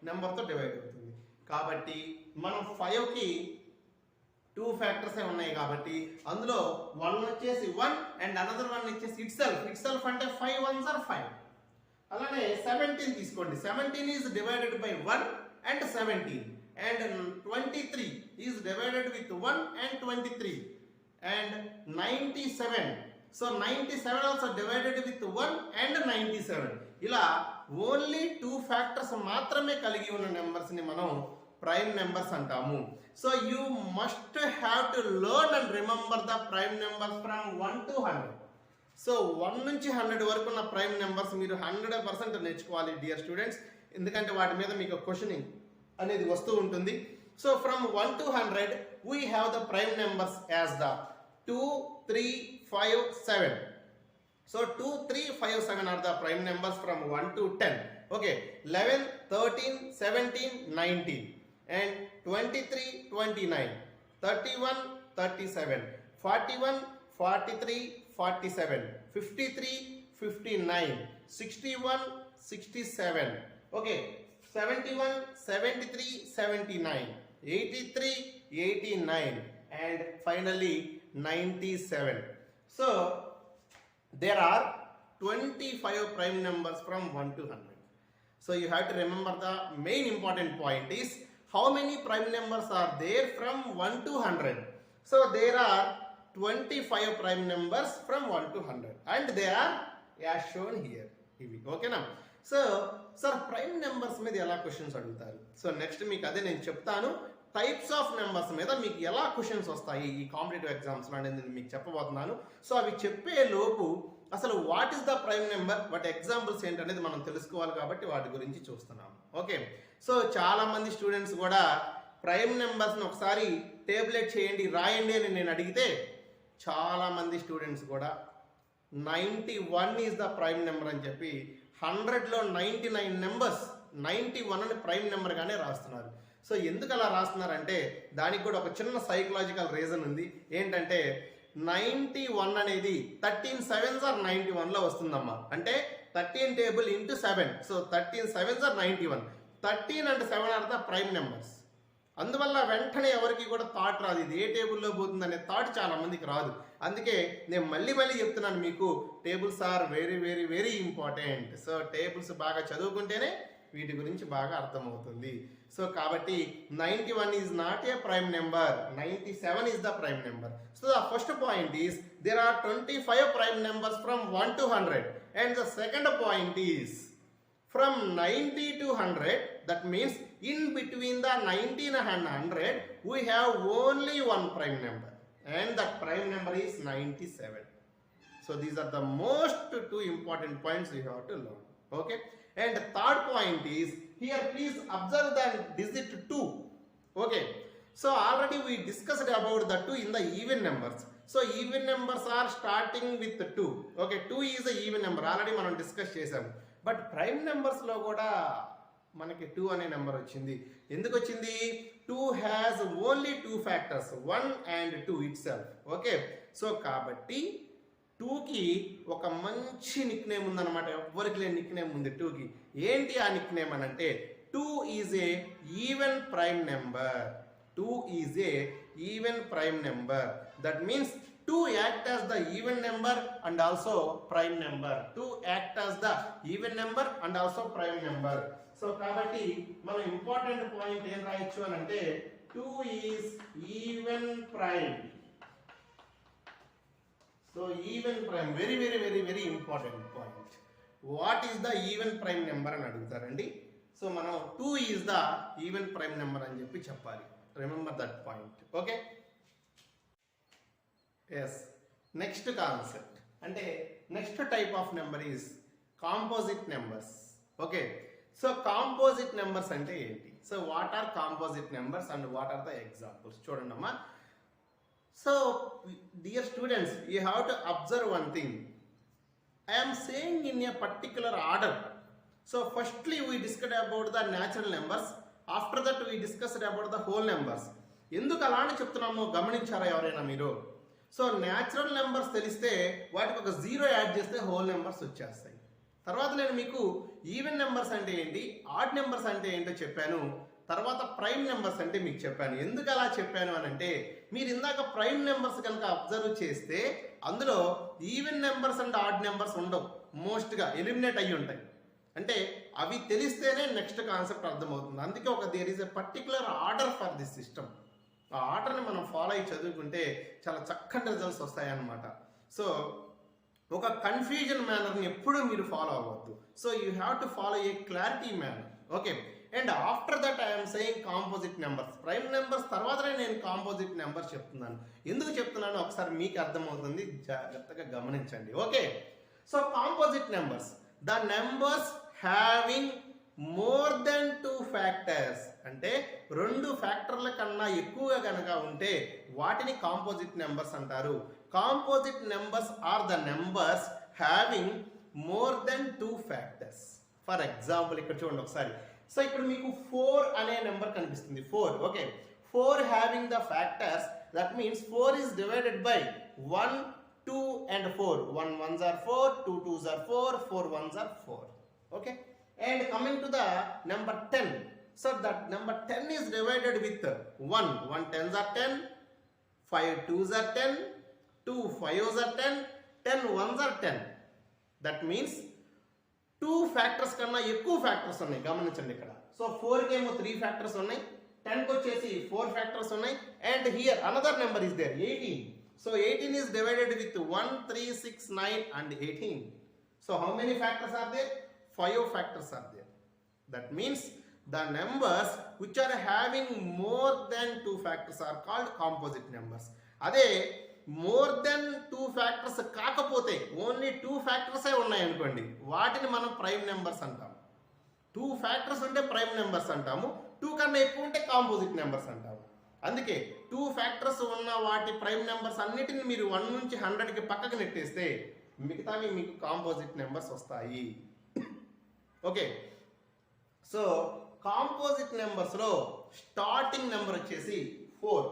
నెంబర్ తో డివైడ్ అవుతుంది. కాబట్టి మనం 5 కి 2 ఫ్యాక్టర్స్ ఉన్నాయి కాబట్టి అందులో 1 వచ్చేసి 1 అండ్ అనదర్ 1 వచ్చేసి ఇట్ సెల్ఫ్ అంటే 5 1s are 5. అలానే 17 తీసుకోండి. 17 is divided by 1 and 17. And 23 is divided with 1 and 23. And 97. So 97 also divided with 1 and 97. ఇలా ఓన్లీ 2 ఫ్యాక్టర్స్ మాత్రమే కలిగి ఉన్న నెంబర్స్ ని మనం ప్రైమ్ నెంబర్స్ అంటాము. So you must have to learn and remember the prime numbers from 1 to 100. So 1 నుంచి 100 వరకు ఉన్న ప్రైమ్ నెంబర్స్ మీరు 100% నేర్చుకోవాలి డియర్ స్టూడెంట్స్. ఎందుకంటే వాటి మీద మీకు క్వశ్చనింగ్ అనేది వస్తూ ఉంటుంది. So from 1 to 100 we have the prime numbers as the 2, 3, 5, 7. So 2, 3, 5, 7 are the prime numbers from 1 to 10. Okay, 11, 13, 17, 19. And 23, 29, 31, 37, 41, 43, 47, 53, 59, 61, 67, okay, 71, 73, 79, 83, 89, and finally 97. So there are 25 prime numbers from 1 to 100. So you have to remember the main important point is how many prime numbers are there from 1 to 100. So there are 25 prime numbers from 1 to 100 and they are as shown here. Okay now. So sir, prime numbers మీద ఎలా questions అడుగుతారు? So next మీకు అదే నేను చెప్తాను. Types of numbers మీద మీకు ఎలా క్వశ్చన్స్ వస్తాయి ఈ కాంపిటేటివ్ ఎగ్జామ్స్లో అనేది నేను మీకు చెప్పబోతున్నాను. సో అవి చెప్పే లోపు అసలు what is the prime number, వాటి ఎగ్జాంపుల్స్ ఏంటనేది మనం తెలుసుకోవాలి కాబట్టి వాటి గురించి చూస్తున్నాం. ఓకే, సో చాలా మంది స్టూడెంట్స్ కూడా ప్రైమ్ నెంబర్స్ని ఒకసారి టేబులేట్ చేయండి, రాయండి అని నేను అడిగితే చాలా మంది స్టూడెంట్స్ కూడా 91 ఈజ్ ద ప్రైమ్ నెంబర్ అని చెప్పి 100లో 99 నెంబర్స్ 91 అని ప్రైమ్ నెంబర్గానే రాస్తున్నారు. సో ఎందుకు అలా రాస్తున్నారంటే దానికి కూడా ఒక చిన్న సైకలాజికల్ రీజన్ ఉంది. ఏంటంటే 91 అనేది 13 7s are 91లో వస్తుందమ్మా. అంటే 13 table into 7, so 13 7s are 91. 13 and 7 are the prime numbers. అందువల్ల వెంటనే ఎవరికి కూడా థాట్ రాదు ఇది ఏ టేబుల్లో పోతుంది అనే థాట్ చాలా మందికి రాదు. అందుకే నేను మళ్ళీ చెప్తున్నాను మీకు, tables are very very very important. So tables బాగా చదువుకుంటేనే వీటి గురించి బాగా అర్థమవుతుంది. సో కాబట్టి 91 is not a prime number, 97 is the prime number. So the first point is there are 25 prime numbers from 1 to 100 And the second point is from 90 to 100, that means in between the 19 and 100 we have only one prime number, and that prime number is 97. So these are the most two important points you have to learn. Okay, and third point is here, please observe the digit 2. Okay, so already we discussed about the 2 in the even numbers. So even numbers are starting with 2. Okay, 2 is a even number, already మనం discuss చేసాం. But prime నెంబర్స్లో కూడా మనకి 2 అనే number వచ్చింది. ఎందుకు వచ్చింది? 2 has only 2 factors, 1 and 2 it self. Okay, so కాబట్టి 2కి ఒక మంచి నిక్ నేమ్ ఉందన్నమాట. ఎవరికి లేని నిక్ నేమ్ ఉంది 2కి. ఏంటి ఆ నిక్ నేమ్ అని అంటే 2 is a even prime number. 2 is a even prime number. That means 2 act as the even number and also prime number. 2 act as the even number and also prime number. So కాబట్టి మనం important point ఏం రాయొచ్చు అని అంటే 2 is even prime. So even prime, very very very very important point. What is the even prime number అని అడుగుతారండి. So మనం 2 is the even prime number అని చెప్పి చెప్పాలి. Remember that point. Okay. Yes, next concept అంటే next type of number is composite numbers. Okay, so composite numbers అంటే ఏంటి? So what are composite numbers and what are the examples? చూడండి అమ్మా. So dear students, you have to observe one thing. I am saying in a particular order. So firstly we discussed about the natural numbers, after that we discussed about the whole numbers. ఎందుకు అలానే చెప్తున్నామో గమనించారా ఎవరైనా మీరు? So natural numbers తెలిస్తే వాటికి ఒక 0 add చేస్తే whole numbers వచ్చేస్తాయి. తర్వాత నేను మీకు ఈవెన్ నెంబర్స్ అంటే ఏంటి, ఆడ్ నెంబర్స్ అంటే ఏంటో చెప్పాను. తర్వాత ప్రైమ్ నెంబర్స్ అంటే మీకు చెప్పాను. ఎందుకు అలా చెప్పాను అని అంటే మీరు ఇందాక ప్రైమ్ నెంబర్స్ కనుక అబ్జర్వ్ చేస్తే అందులో even numbers and odd numbers ఉండవు, మోస్ట్గా ఎలిమినేట్ అయ్యి ఉంటాయి. అంటే అవి తెలిస్తేనే నెక్స్ట్ కాన్సెప్ట్ అర్థమవుతుంది. అందుకే ఒక there is a particular order for this system. ఆ ఆర్డర్ని మనం ఫాలో అయ్యి చదువుకుంటే చాలా చక్కటి రిజల్ట్స్ వస్తాయన్నమాట. సో ఒక కన్ఫ్యూజన్ మేనర్ని ఎప్పుడూ మీరు ఫాలో అవ్వద్దు. So you have to follow A clarity manner. Okay, and after that I'm saying composite numbers. Prime numbers తర్వాతనే నేను కాంపోజిట్ నెంబర్స్ చెప్తున్నాను. ఎందుకు చెప్తున్నానో ఒకసారి మీకు అర్థమవుతుంది, జాగ్రత్తగా గమనించండి. Okay, so composite numbers, the numbers having more than 2 factors. అంటే 2 ఫ్యాక్టర్ల కన్నా ఎక్కువగా కనుక ఉంటే వాటిని కాంపోజిట్ నెంబర్స్ అంటారు. Composite numbers are the numbers having more than 2 factors. For example ఇక్కడ చూడండి ఒకసారి. సో ఇప్పుడు మీకు 4 అనే నెంబర్ కనిపిస్తుంది. 4. Okay, 4 having the factors, that means 4 is divided by 1, 2 and 4. 1 1s are 4, 2 2s are 4, 4 1s are 4. Okay, and coming to the number 10. So that number 10 is divided with 1. 1 10s are 10, 5 2s are 10, 2 5s are 10, 10 1s are 10. That means 2 factors కన్నా ఎక్కువ factors ఉన్నాయి. గమనించండి ఇక్కడ. So 4కి ఏమో 3 factors ఉన్నాయి, 10కి వచ్చేసి 4 ఫ్యాక్టర్స్ ఉన్నాయి, and here another number is there 18. So 18 is divided with 1 3 6 9 and 18. So how many factors are there? 5 factors are there. That means the numbers which are having more than 2 factors are called composite numbers. అదే more than 2 factors కాకపోతే only 2 ఫ్యాక్టర్సే ఉన్నాయి అనుకోండి, వాటిని మనం prime numbers అంటాము. 2 factors ఉంటే prime numbers అంటాము, 2 కన్నా ఎక్కువ ఉంటే కాంపోజిట్ నెంబర్స్ అంటాము. అందుకే 2 ఫ్యాక్టర్స్ ఉన్న వాటి ప్రైమ్ నెంబర్స్ అన్నిటిని మీరు 1 నుంచి 100కి పక్కకు నెట్టేస్తే మిగతావి మీకు కాంపోజిట్ నెంబర్స్ వస్తాయి. ఓకే, సో కాంపోజిట్ నెంబర్స్లో స్టార్టింగ్ నెంబర్ వచ్చేసి 4.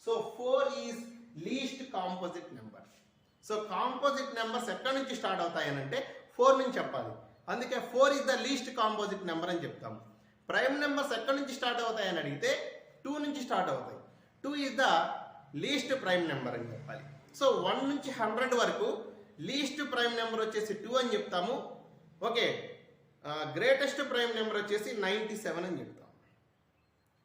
So 4 is least composite number. So composite numbers ఎక్కడి నుంచి స్టార్ట్ అవుతాయనంటే 4 నుంచి చెప్పాలి. అందుకే 4 is the least composite number అని చెప్తాము. ప్రైమ్ నెంబర్స్ ఎక్కడి నుంచి స్టార్ట్ అవుతాయని అడిగితే 2 నుంచి స్టార్ట్ అవుతాయి. 2 is the least prime number అని చెప్పాలి. సో 1 నుంచి 100 వరకు లీస్ట్ ప్రైమ్ నెంబర్ వచ్చేసి 2 అని చెప్తాము. ఓకే, గ్రేటెస్ట్ ప్రైమ్ నెంబర్ వచ్చేసి 97 అని చెప్తాం.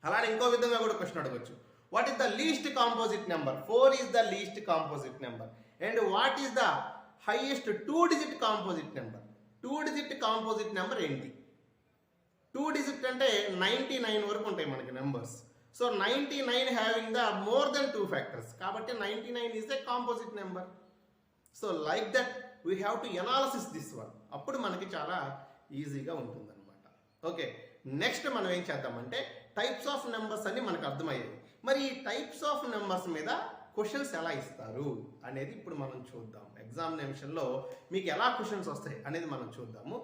అలానే ఇంకో విధంగా కూడా క్వశ్చన్ అడగచ్చు. What is the least composite number? 4 is the least composite number. And what is the highest 2 digit composite number. 2 digit composite number ఏంటి? 2 డిజిట్ అంటే 99 వరకు ఉంటాయి మనకి numbers. So 99 having the more than 2 factors, కాబట్టి 99 is a composite number. So like that we have to analysis this one. అప్పుడు మనకి చాలా ఈజీగా ఉంటుందన్నమాట. ఓకే, నెక్స్ట్ మనం ఏం చేద్దామంటే టైప్స్ ఆఫ్ నెంబర్స్ అన్ని మనకు అర్థమయ్యాయి. మరి ఈ టైప్స్ ఆఫ్ నెంబర్స్ మీద క్వశ్చన్స్ ఎలా ఇస్తారు అనేది ఇప్పుడు మనం చూద్దాం. ఎగ్జామినేషన్లో మీకు ఎలా క్వశ్చన్స్ వస్తాయి అనేది మనం చూద్దాము.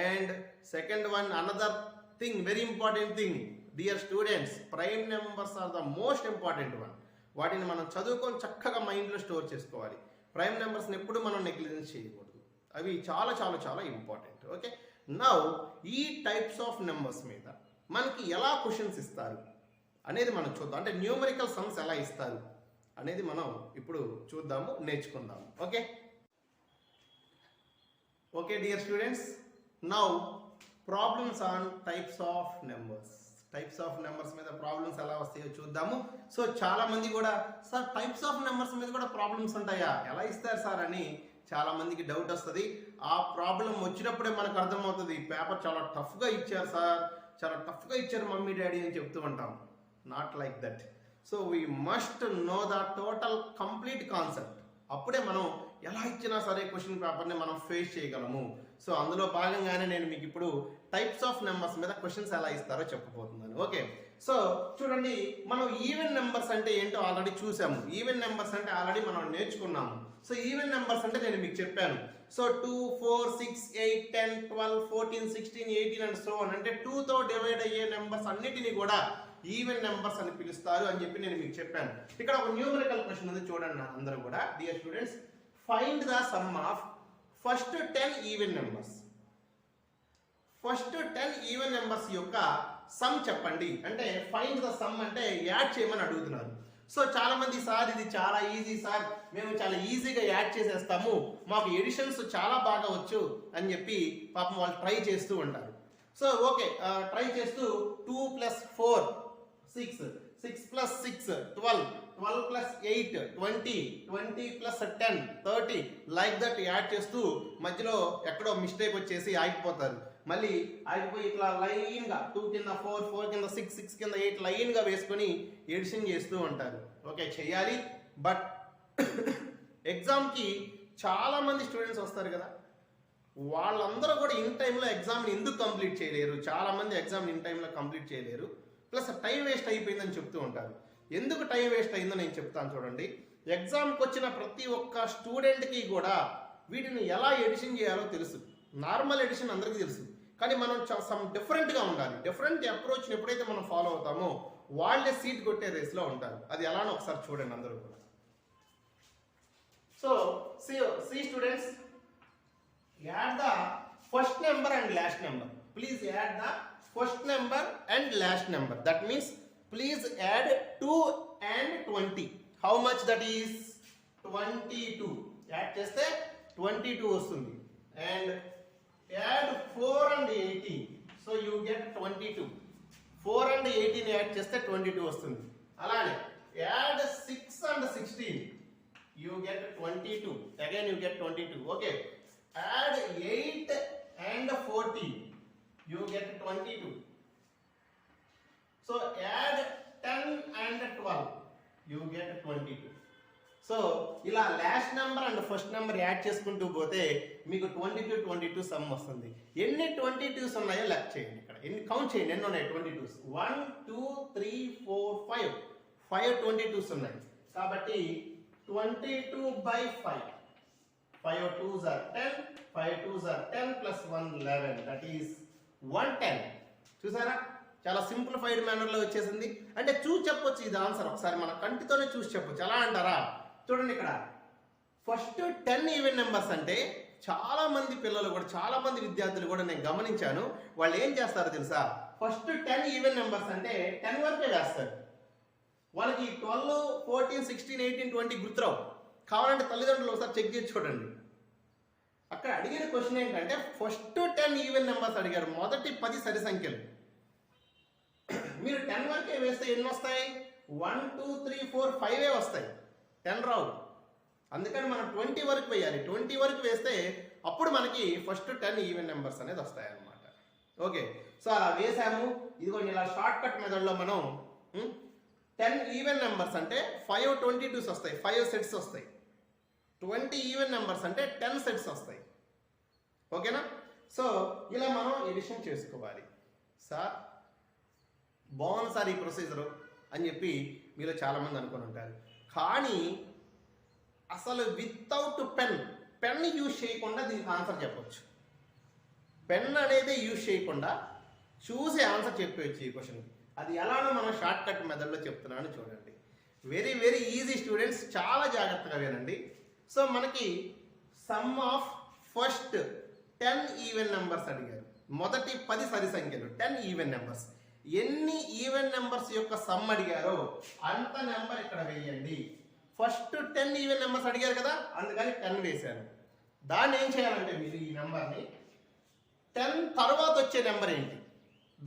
And second one, another thing, very important thing dear students, prime numbers are the most important one. వాటిని మనం చదువుకొని చక్కగా మైండ్లో స్టోర్ చేసుకోవాలి. ప్రైమ్ నెంబర్స్ని ఎప్పుడు మనం నెగ్లిజెన్స్ చేయకూడదు. అవి చాలా చాలా చాలా ఇంపార్టెంట్. ఓకే, నౌ ఈ టైప్స్ ఆఫ్ నెంబర్స్ మీద మనకి ఎలా క్వశ్చన్స్ ఇస్తారు అనేది మనం చూద్దాం. అంటే న్యూమరికల్ సమ్స్ ఎలా ఇస్తారు అనేది మనం ఇప్పుడు చూద్దాము, నేర్చుకుందాము. Okay okay dear students, now problems on types of numbers. Types of numbers మీద ప్రాబ్లమ్స్ ఎలా వస్తాయో చూద్దాము. సో చాలా మంది కూడా, సార్ టైప్స్ ఆఫ్ నెంబర్స్ మీద కూడా ప్రాబ్లమ్స్ ఉంటాయా, ఎలా ఇస్తారు సార్ అని చాలా మందికి డౌట్ వస్తుంది. ఆ ప్రాబ్లం వచ్చినప్పుడే మనకు అర్థమవుతుంది, పేపర్ చాలా టఫ్గా ఇచ్చారు సార్, చాలా టఫ్గా ఇచ్చారు మమ్మీ డాడీ అని చెప్తూ ఉంటాం. Not like that. So we must know the total complete concept. అప్పుడే మనం ఎలా ఇచ్చినా సరే క్వశ్చన్ పేపర్ని మనం ఫేస్ చేయగలము. సో అందులో భాగంగానే నేను మీకు ఇప్పుడు టైప్స్ ఆఫ్ నెంబర్స్ మీద క్వశ్చన్స్ ఎలా ఇస్తారో చెప్పబోతున్నాను. ఓకే, సో చూడండి, మనం ఈవెన్ నెంబర్స్ అంటే ఏంటో ఆల్రెడీ చూసాము. ఈవెన్ నెంబర్స్ అంటే ఆల్రెడీ మనం నేర్చుకున్నాము. సో ఈవెన్ నెంబర్స్ అంటే నేను మీకు చెప్పాను. So 2, 4, 6, 8, 10, 12, 14, 16, 18 and so on. అంటే 2తో డివైడ్ అయ్యే నెంబర్స్ అన్నిటినీ కూడా ఈవెన్ నెంబర్స్ అని పిలుస్తారు అని చెప్పి నేను మీకు చెప్పాను. ఇక్కడ ఒక న్యూమరికల్ క్వశ్చన్ ఉంది, చూడండి అందరూ కూడా. Dear students, find the sum of first 10 even numbers. First 10 even numbers యొక్క సమ్ చెప్పండి అంటే ఫైండ్ ద సమ్ అంటే యాడ్ చేయమని అడుగుతున్నారు. సో చాలా మంది, సార్ ఇది చాలా ఈజీ సార్, మేము చాలా ఈజీగా యాడ్ చేసేస్తాము, మాకు ఎడిషన్స్ చాలా బాగా వచ్చు అని చెప్పి పాపం వాళ్ళు ట్రై చేస్తూ ఉంటారు. సో ఓకే, ట్రై చేస్తూ 2 + 4 6, 6 + 6 12, 12 + 8 20, 20 + 10 30, లైక్ దట్ యాడ్ చేస్తూ మధ్యలో ఎక్కడో మిస్టేక్ వచ్చేసి ఆగిపోతారు. మళ్ళీ ఆగిపోయి ఇట్లా లైన్గా 2 కింద 4, 4 కింద 6, 6 కింద 8 లైన్గా వేసుకొని ఎడిషన్ చేస్తూ ఉంటారు. ఓకే, చేయాలి. బట్ ఎగ్జామ్కి చాలామంది స్టూడెంట్స్ వస్తారు కదా, వాళ్ళందరూ కూడా ఇన్ టైంలో ఎగ్జామ్ని ఎందుకు కంప్లీట్ చేయలేరు? చాలామంది ఎగ్జామ్ ఇన్ టైంలో కంప్లీట్ చేయలేరు, ప్లస్ టైం వేస్ట్ అయిపోయిందని చెప్తూ ఉంటారు. ఎందుకు టైం వేస్ట్ అయిందో నేను చెప్తాను చూడండి. ఎగ్జామ్కి వచ్చిన ప్రతి ఒక్క స్టూడెంట్కి కూడా వీటిని ఎలా ఎడిషన్ చేయాలో తెలుసు. నార్మల్ ఎడిషన్ అందరికీ తెలుసు, కానీ మనం సమ్ డిఫరెంట్గా ఉండాలి. డిఫరెంట్ అప్రోచ్ని ఎప్పుడైతే మనం ఫాలో అవుతామో వాళ్ళే సీట్ కొట్టే రేస్లో ఉంటారు. అది ఎలానో ఒకసారి చూడండి అందరూ కూడా. So see students, add the first number and last number. Please add the first number and last number. That means please add 2 and 20. How much that is 22. Add చేస్తే 22 వస్తుంది. And add 4 and 18. So you get 22. 4 and 18 add చేస్తే 22 వస్తుంది. అలానే add 6 and 16. You get 22. Again you get 22. Okay, add 8 and 14. You get 22. So add 10 and 12. You get 22. So ఇలా last number and first number add చేసుకుంటూ పోతే మీకు 22, 22 some వస్తుంది. ఎన్ని 22s ఉన్నాయో లెక్క చేయండి. ఇక్కడ ఎన్ని కౌంట్ చేయండి, ఎన్ని ఉన్నాయి 22s. 1 2 3 4 5 5 22s ఉన్నాయి. కాబట్టి 22/5. 5 2s are 10, 5 2s are 10 plus 1 11. That is 110. చూసారా, చాలా సింప్లిఫైడ్ మేనర్లో వచ్చేసింది. అంటే చూసి చెప్పొచ్చు ఇది ఆన్సర్, ఒకసారి మన కంటితోనే చూసి చెప్పొచ్చు. ఎలా అంటారా, చూడండి ఇక్కడ ఫస్ట్ 10 ఈవెన్ నెంబర్స్ అంటే చాలా మంది పిల్లలు కూడా, చాలా మంది విద్యార్థులు కూడా నేను గమనించాను, వాళ్ళు ఏం చేస్తారో తెలుసా, ఫస్ట్ 10 ఈవెన్ నెంబర్స్ అంటే 10 వరకే వేస్తారు. వాళ్ళకి 12, 14, 16, 18, 20 గుర్తురావు. కావాలంటే తల్లిదండ్రులు ఒకసారి చెక్ చేసి చూడండి. అక్కడ అడిగిన క్వశ్చన్ ఏంటంటే ఫస్ట్ 10 ఈవెన్ నెంబర్స్ అడిగారు, మొదటి 10 సరి సంఖ్యలు. మీరు 10 వరకే వేస్తే ఎన్ని వస్తాయి? 1 2 3 4 5 వస్తాయి, 10 రావు. అందుకని మనం 20 వరకు వేయాలి. 20 వరకు వేస్తే అప్పుడు మనకి ఫస్ట్ 10 ఈవెన్ నెంబర్స్ అనేది వస్తాయి అన్నమాట. ఓకే, సో అలా వేసాము. ఇదిగోండి ఇలా షార్ట్ కట్ మెథడ్లో మనం 10 ఈవెన్ నెంబర్స్ అంటే 5 22s వస్తాయి, 5 సెట్స్ వస్తాయి. 20 ఈవెన్ నెంబర్స్ అంటే 10 సెట్స్ వస్తాయి. ఓకేనా? సో ఇలా మనం ఎడిషన్ చేసుకోవాలి. సార్ బాగుంది సార్ ఈ ప్రొసీజరు అని చెప్పి మీలో చాలామంది అనుకుని ఉంటారు. కానీ అసలు వితౌట్ పెన్ యూజ్ చేయకుండా దీనికి ఆన్సర్ చెప్పొచ్చు. పెన్ అనేది యూజ్ చేయకుండా చూసి ఆన్సర్ చెప్పవచ్చు ఈ క్వశ్చన్కి. అది ఎలానో మనం షార్ట్ కట్ మెథడ్లో చెప్తున్నాను చూడండి. వెరీ వెరీ ఈజీ స్టూడెంట్స్, చాలా జాగ్రత్తగా వినండి. సో మనకి some of first 10 even numbers అడిగారు. మొదటి 10 సరి సంఖ్యలు 10 ఈవెన్ నెంబర్స్. ఎన్ని ఈవెన్ నెంబర్స్ యొక్క సమ్ అడిగారో అంత నెంబర్ ఇక్కడ వేయండి. ఫస్ట్ 10 ఈవెన్ నెంబర్స్ అడిగారు కదా, అందుకని 10 వేశాను. దాన్ని ఏం చేయాలంటే మీరు ఈ నెంబర్ని 10 తర్వాత వచ్చే నెంబర్ ఏంటి,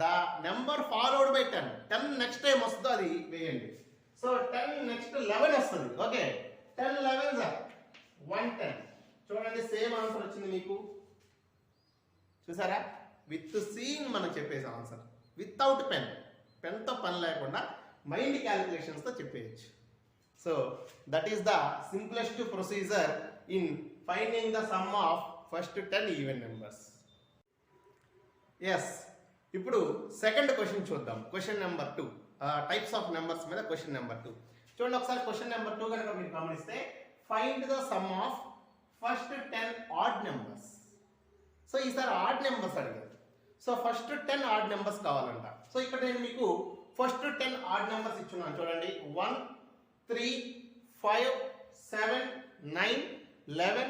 the number followed by 10 next time వస్తుందో అది వేయండి. సో 10 నెక్స్ట్ 11 వస్తుంది. Okay, 10 11s are 110. చూడండి సేమ్ ఆన్సర్ వచ్చింది మీకు. చూసారా? విత్ సీయింగ్ మనం చెప్పేసి ఆన్సర్, వితౌట్ పెన్తో పని లేకుండా మైండ్ క్యాలిక్యులేషన్స్తో చెప్పేయచ్చు. So that is the simplest procedure in finding the sum of first 10 even numbers. Yes, ఇప్పుడు సెకండ్ క్వశ్చన్ చూద్దాం. Question number 2, types of numbers మీద క్వశ్చన్ నెంబర్ 2 చూడండి ఒకసారి. క్వశ్చన్ నెంబర్ 2 కనుక మీరు గమనిస్తే find the sum of first 10 odd numbers. So ఈసారి odd numbers అడిగారు. సో ఫస్ట్ 10 ఆడ్ నెంబర్స్ కావాలంట. సో ఇక్కడ నేను మీకు ఫస్ట్ 10 ఆడ్ నెంబర్స్ ఇచ్చున్నాను చూడండి. 1 3 5 7 9 11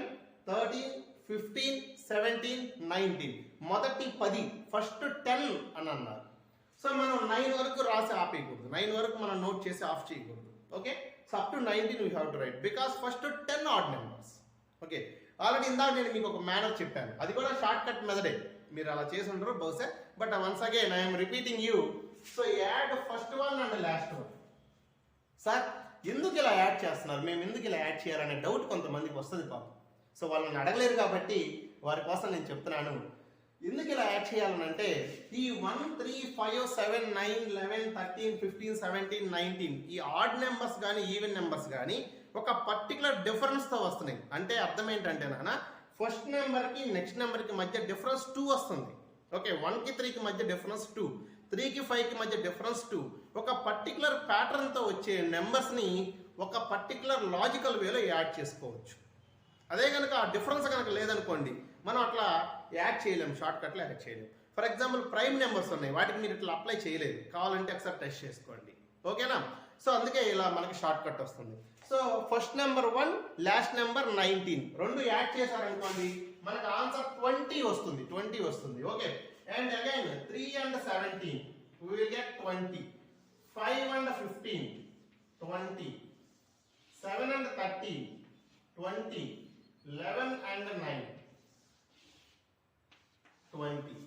13 15 17 19. మొదటి 10 ఫస్ట్ 10 అని అన్నారు. సో మనం 9 వరకు రాసి ఆపేయకూడదు, 9 వరకు మనం నోట్ చేసి ఆఫ్ చేయకూడదు. Okay, so up to 19 we have to right because first 10 odd numbers. Okay, already ఇందాక నేను మీకు ఒక మేనర్ చెప్పాను, అది కూడా షార్ట్ కట్ మెథడే. మీరు అలా చేసి ఉండరు బహుశా, but once again I'm repeating you. So add first one and last one. Sir ఎందుకు ఇలా యాడ్ చేస్తున్నారు, మేము ఎందుకు ఇలా యాడ్ చేయాలనే డౌట్ కొంతమందికి వస్తుంది పాపం. సో వాళ్ళని అడగలేరు కాబట్టి వారి కోసం నేను చెప్తున్నాను. ఎందుకు ఇలా యాడ్ చేయాలని అంటే ఈ 1 3 5 7 9 11 13 15 17 19 ఈ ఆడ్ నెంబర్స్ కానీ ఈవెన్ నెంబర్స్ కానీ ఒక పర్టికులర్ డిఫరెన్స్తో వస్తున్నాయి. అంటే అర్థం ఏంటంటే నాన్న, ఫస్ట్ నెంబర్కి నెక్స్ట్ నెంబర్కి మధ్య డిఫరెన్స్ 2 వస్తుంది. ఓకే, 1కి 3కి మధ్య డిఫరెన్స్ 2, 3కి 5కి మధ్య డిఫరెన్స్ 2. ఒక పర్టికులర్ ప్యాటర్న్తో వచ్చే నెంబర్స్ని ఒక పర్టికులర్ లాజికల్ వేలో యాడ్ చేసుకోవచ్చు. అదే కనుక ఆ డిఫరెన్స్ కనుక లేదనుకోండి, మనం అట్లా యాడ్ చేయలేము, షార్ట్ కట్లో యాడ్ చేయలేము. ఫర్ ఎగ్జాంపుల్ ప్రైమ్ నెంబర్స్ ఉన్నాయి, వాటికి మీరు ఇట్లా అప్లై చేయలేదు, కావాలంటే ఒకసారి టెస్ట్ చేసుకోండి. ఓకేనా? సో అందుకే ఇలా మనకి షార్ట్ కట్ వస్తుంది. So first number 1, last number 19 రెండు యాడ్ చేశారనుకోండి మనకు ఆన్సర్ 20 వస్తుంది. 20 వస్తుంది. Okay, and again 3 and 17 we will get 20, 5 and 15 20, 7 and 30 20, 11 and 9 20.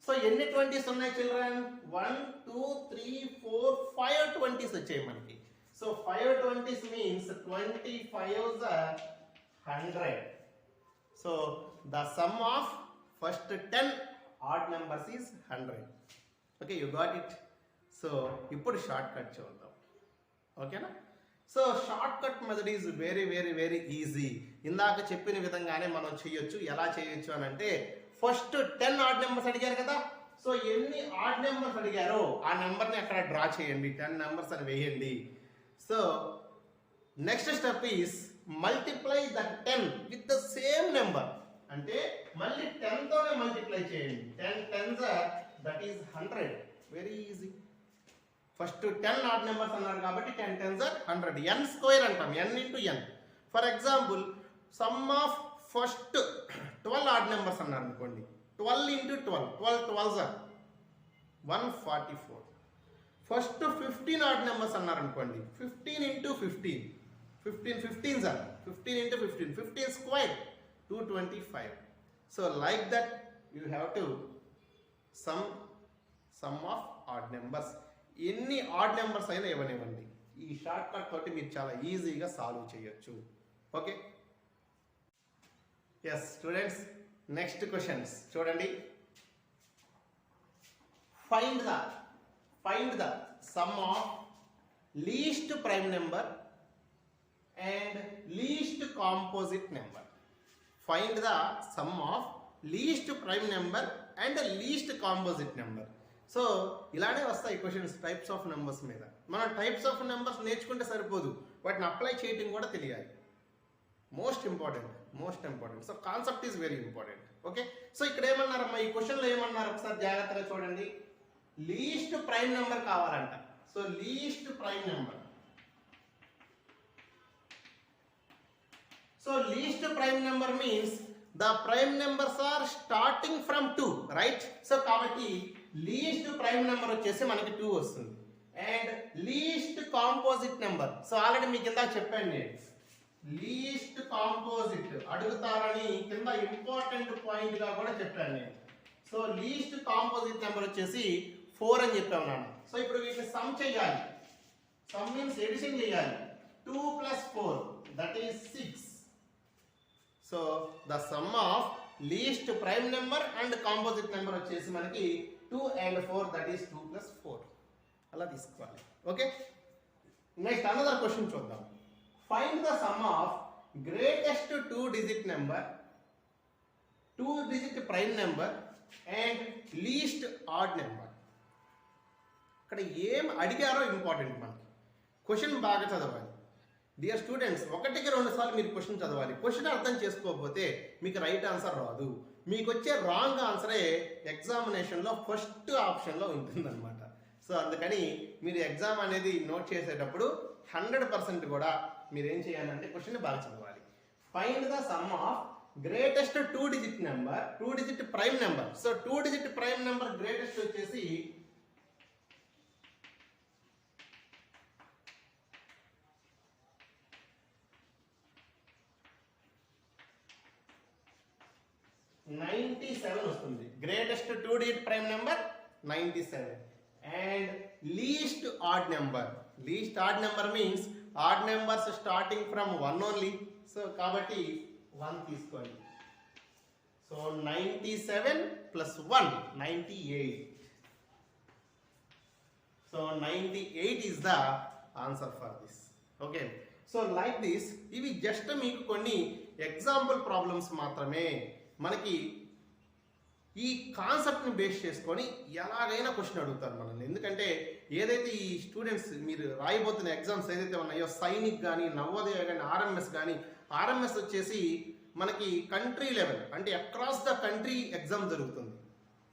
So ఎన్ని 20s ఉన్నాయి చిల్డ్రన్? 1 2 3 4 5 20s వచ్చాయి మనకి. So 5 20s means 25s are 100. So the sum of first 10 odd numbers is 100. Okay, you got it. So ఇప్పుడు short cut చూద్దాం. ఓకేనా? So short cut method is very very very easy. ఇందాక చెప్పిన విధంగానే మనం చేయొచ్చు. ఎలా చేయొచ్చు అని అంటే ఫస్ట్ 10 ఆడ్ నెంబర్స్ అడిగారు కదా, సో ఎన్ని ఆడ్ నెంబర్స్ అడిగారో ఆ నెంబర్ని అక్కడ డ్రా చేయండి, 10 నెంబర్స్ అని వేయండి. So next step is multiply the 10 with the same number. అంటే మళ్ళీ 10 తోనే మల్టిప్లై చేయండి. 10 10s are, that is 100. Very easy. First 10 odd numbers అన్నారు కాబట్టి 10 10s are 100. n స్క్వేర్ అంటాం, n into n. For example some of first 12 odd numbers అన్నారు అనుకోండి, 12 into 12, 12 12s are 144. First 15 odd numbers అన్నారు అనుకోండి, 15 into 15, 15 15s are 15 into 15, 15 square 225. So like that you have to some of odd numbers. ఎన్ని odd numbers అయినా ఇవ్వనివ్వండి, ఈ short cut తోటి మీరు చాలా ఈజీగా సాల్వ్ చేయొచ్చు. Okay. Yes students, next questions చూడండి. Find the sum of least prime number and least composite number. Find the sum of least prime number and least composite number. So ఇలానే వస్తాయి questions types of numbers మీద. మనం types of numbers నేర్చుకుంటే సరిపోదు, వాటిని apply చేయడం కూడా తెలియాలి. Most important. So concept is very important. Okay, so ఇక్కడ ఏమన్నారమ్మా, ఈ క్వశ్చన్లో ఏమన్నారు ఒకసారి జాగ్రత్తగా చూడండి. లీస్ట్ ప్రైమ్ నెంబర్ కావాలంట. So least prime number. So least prime number means the prime numbers are starting from 2, right? So కాబట్టి లీస్ట్ ప్రైమ్ నెంబర్ వచ్చేసి మనకి 2 వస్తుంది. And least composite number, so already మీకు కింద చెప్పాను నేను, లీస్ట్ కాంపోజిట్ అడుగుతారని కింద ఇంపార్టెంట్ పాయింట్ గా కూడా చెప్పాను నేను. సో లీస్ట్ కాంపోజిట్ నెంబర్ వచ్చేసి 4 అని చెప్పాను నాన్న. సో ఇప్పుడు వీటిని సమ్ చేయాలి. సమ్ మీన్స్ ఎడిషన్ చేయాలి. 2 + 4 that is 6. So the sum of least prime number and composite number వచ్చేసి మనకి 2 and 4 దట్ ఈస్ 2 + 4 అలా తీసుకోవాలి. ఓకే, నెక్స్ట్ అనదర్ క్వశ్చన్ చూద్దాం. Find the sum of greatest 2-digit number, 2-digit prime number and least odd number. ఇక్కడ ఏం అడిగారో important. మనకి question బాగా చదవాలి. డియర్ స్టూడెంట్స్, 1-2 సార్లు మీరు క్వశ్చన్ చదవాలి. క్వశ్చన్ అర్థం చేసుకోకపోతే మీకు రైట్ ఆన్సర్ రాదు. మీకు వచ్చే రాంగ్ ఆన్సరే ఎగ్జామినేషన్లో ఫస్ట్ ఆప్షన్లో ఉంటుందన్నమాట. సో అందుకని మీరు ఎగ్జామ్ అనేది నోట్ చేసేటప్పుడు 100% కూడా మీరు ఏం చేయాలంటే క్వశ్చన్ బాగా చదవాలి. Find the sum of greatest 2-digit number, 2-digit prime number. So 2-digit prime number greatest వచ్చేసి 97 వస్తుంది. Greatest 2-digit prime number 97. And least odd number, least odd number means odd numbers starting from 1 only. So కాబట్టి 1 తీసుకోండి. So 97 + 1 98. So 98 is the answer for this. Okay, so like this, ఇవి just మీకు కొన్ని example problems మాత్రమే. మనకి ఈ కాన్సెప్ట్ని base చేసుకొని ఎలాగైనా క్వశ్చన్ అడుగుతారు మనల్ని. ఎందుకంటే ఏదైతే ఈ స్టూడెంట్స్ మీరు రాయబోతున్న ఎగ్జామ్స్ ఏదైతే ఉన్నాయో, సైనిక్ కానీ, నవోదయ కానీ, ఆర్ఎంఎస్ కానీ, ఆర్ఎంఎస్ వచ్చేసి మనకి కంట్రీ లెవెల్ అంటే అక్రాస్ ద కంట్రీ ఎగ్జామ్ జరుగుతుంది.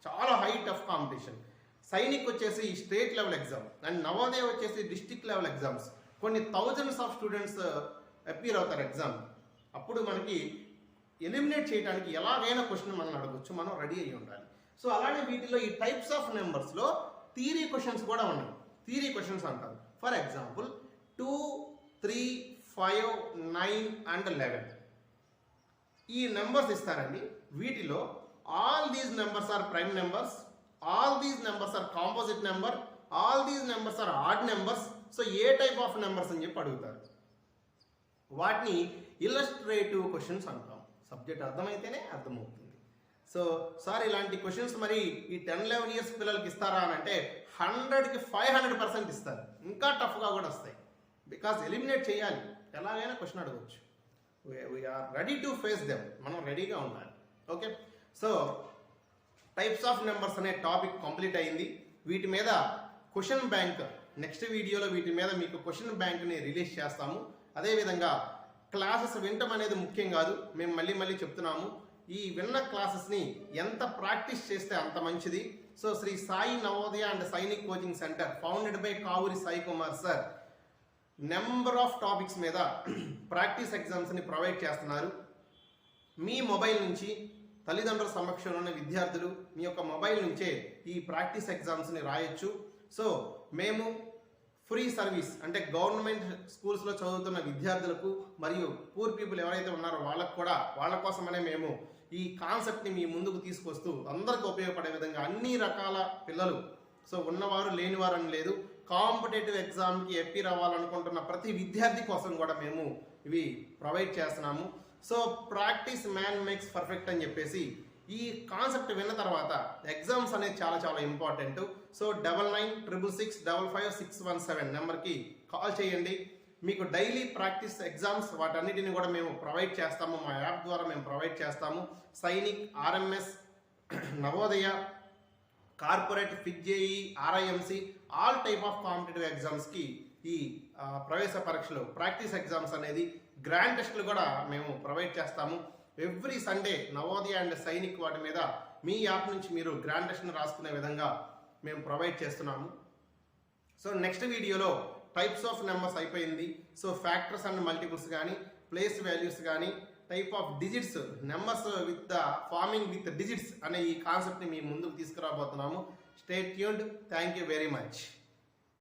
చాలా హై టఫ్ కాంపిటీషన్. సైనిక్ వచ్చేసి state level exam and Navodaya వచ్చేసి డిస్ట్రిక్ట్ లెవెల్ ఎగ్జామ్స్. కొన్ని థౌజండ్స్ ఆఫ్ స్టూడెంట్స్ అపీర్ అవుతారు ఎగ్జామ్. అప్పుడు మనకి ఎలిమినేట్ చేయడానికి ఎలాగైనా క్వశ్చన్ మనం అడగొచ్చు, మనం రెడీ అయ్యి ఉండాలి. సో అలానే వీటిలో ఈ టైప్స్ ఆఫ్ నెంబర్స్లో థియరీ క్వశ్చన్స్ కూడా ఉన్నాయి. థియరీ క్వశ్చన్స్ అంటారు. ఫర్ ఎగ్జాంపుల్ 2, 3, 5, 9 and 11 ఈ నెంబర్స్ ఇస్తారండి. వీటిలో all these numbers are prime numbers, all these numbers are composite number, all these numbers are odd numbers. So ఏ టైప్ ఆఫ్ నెంబర్స్ అని చెప్పి అడుగుతారు. వాటిని ఇల్లస్ట్రేటివ్ క్వశ్చన్స్ అంటాం. సబ్జెక్ట్ అర్థమైతేనే అర్థమవుతుంది. సో సార్ ఇలాంటి క్వశ్చన్స్ మరి ఈ 10-11 ఇయర్స్ పిల్లలకి ఇస్తారా అని అంటే 100కి 500% ఇస్తారు. ఇంకా టఫ్గా కూడా వస్తాయి. బికాస్ ఎలిమినేట్ చేయాలి, ఎలాగైనా క్వశ్చన్ అడగవచ్చు. We're ready to face them, మనం రెడీగా ఉండాలి. Okay, so types of numbers అనే టాపిక్ కంప్లీట్ అయింది. వీటి మీద క్వశ్చన్ బ్యాంక్ నెక్స్ట్ వీడియోలో వీటి మీద మీకు క్వశ్చన్ బ్యాంక్ని రిలీజ్ చేస్తాము. అదేవిధంగా క్లాసెస్ వినటం అనేది ముఖ్యం కాదు, మేము మళ్ళీ చెప్తున్నాము. ఈ విన్న క్లాసెస్ని ఎంత ప్రాక్టీస్ చేస్తే అంత మంచిది. So Shri Sai Navodaya and Sainik coaching centre founded by Kavuri Sai Kumar sir number of topics మీద ప్రాక్టీస్ ఎగ్జామ్స్ని ప్రొవైడ్ చేస్తున్నారు. మీ మొబైల్ నుంచి తల్లిదండ్రుల సమక్షంలో ఉన్న విద్యార్థులు మీ యొక్క మొబైల్ నుంచే ఈ ప్రాక్టీస్ ఎగ్జామ్స్ని రాయొచ్చు. సో మేము ఫ్రీ సర్వీస్ అంటే గవర్నమెంట్ స్కూల్స్లో చదువుతున్న విద్యార్థులకు మరియు పూర్ పీపుల్ ఎవరైతే ఉన్నారో వాళ్ళకు కూడా, వాళ్ళ కోసమనే మేము ఈ కాన్సెప్ట్ని మీ ముందుకు తీసుకొస్తూ అందరికీ ఉపయోగపడే విధంగా అన్ని రకాల పిల్లలు, సో ఉన్నవారు లేనివారు అని లేదు, కాంపిటేటివ్ ఎగ్జామ్కి అపీర్ అవ్వాలనుకుంటున్న ప్రతి విద్యార్థి కోసం కూడా మేము ఇవి ప్రొవైడ్ చేస్తున్నాము. So practice man makes perfect అని చెప్పేసి ఈ కాన్సెప్ట్ విన్న తర్వాత ఎగ్జామ్స్ అనేది చాలా చాలా ఇంపార్టెంట్. సో 9966655617 నెంబర్కి కాల్ చేయండి. మీకు డైలీ ప్రాక్టీస్ ఎగ్జామ్స్ వాటన్నిటిని కూడా మేము ప్రొవైడ్ చేస్తాము, మా యాప్ ద్వారా మేము ప్రొవైడ్ చేస్తాము. Sainik, RMS, Navodaya, corporate, fit JEE, RIMC, all type of competitive ఎగ్జామ్స్కి ఈ ప్రవేశ పరీక్షలు ప్రాక్టీస్ ఎగ్జామ్స్ అనేది గ్రాండ్ టెస్ట్లు కూడా మేము ప్రొవైడ్ చేస్తాము. Every Sunday Navodaya and Sainik వాటి మీద మీ యాప్ నుంచి మీరు గ్రాండ్ టెస్ట్ని రాసుకునే విధంగా మేము ప్రొవైడ్ చేస్తున్నాము. సో నెక్స్ట్ వీడియోలో టైప్స్ ఆఫ్ నెంబర్స్ అయిపోయింది. సో ఫ్యాక్టర్స్ అండ్ మల్టిపుల్స్ కానీ, ప్లేస్ వాల్యూస్ కానీ, type of digits, numbers with the forming with digits అనే ఈ కాన్సెప్ట్ని మీ ముందుకు తీసుకురాబోతున్నాము. Stay tuned. Thank you very much.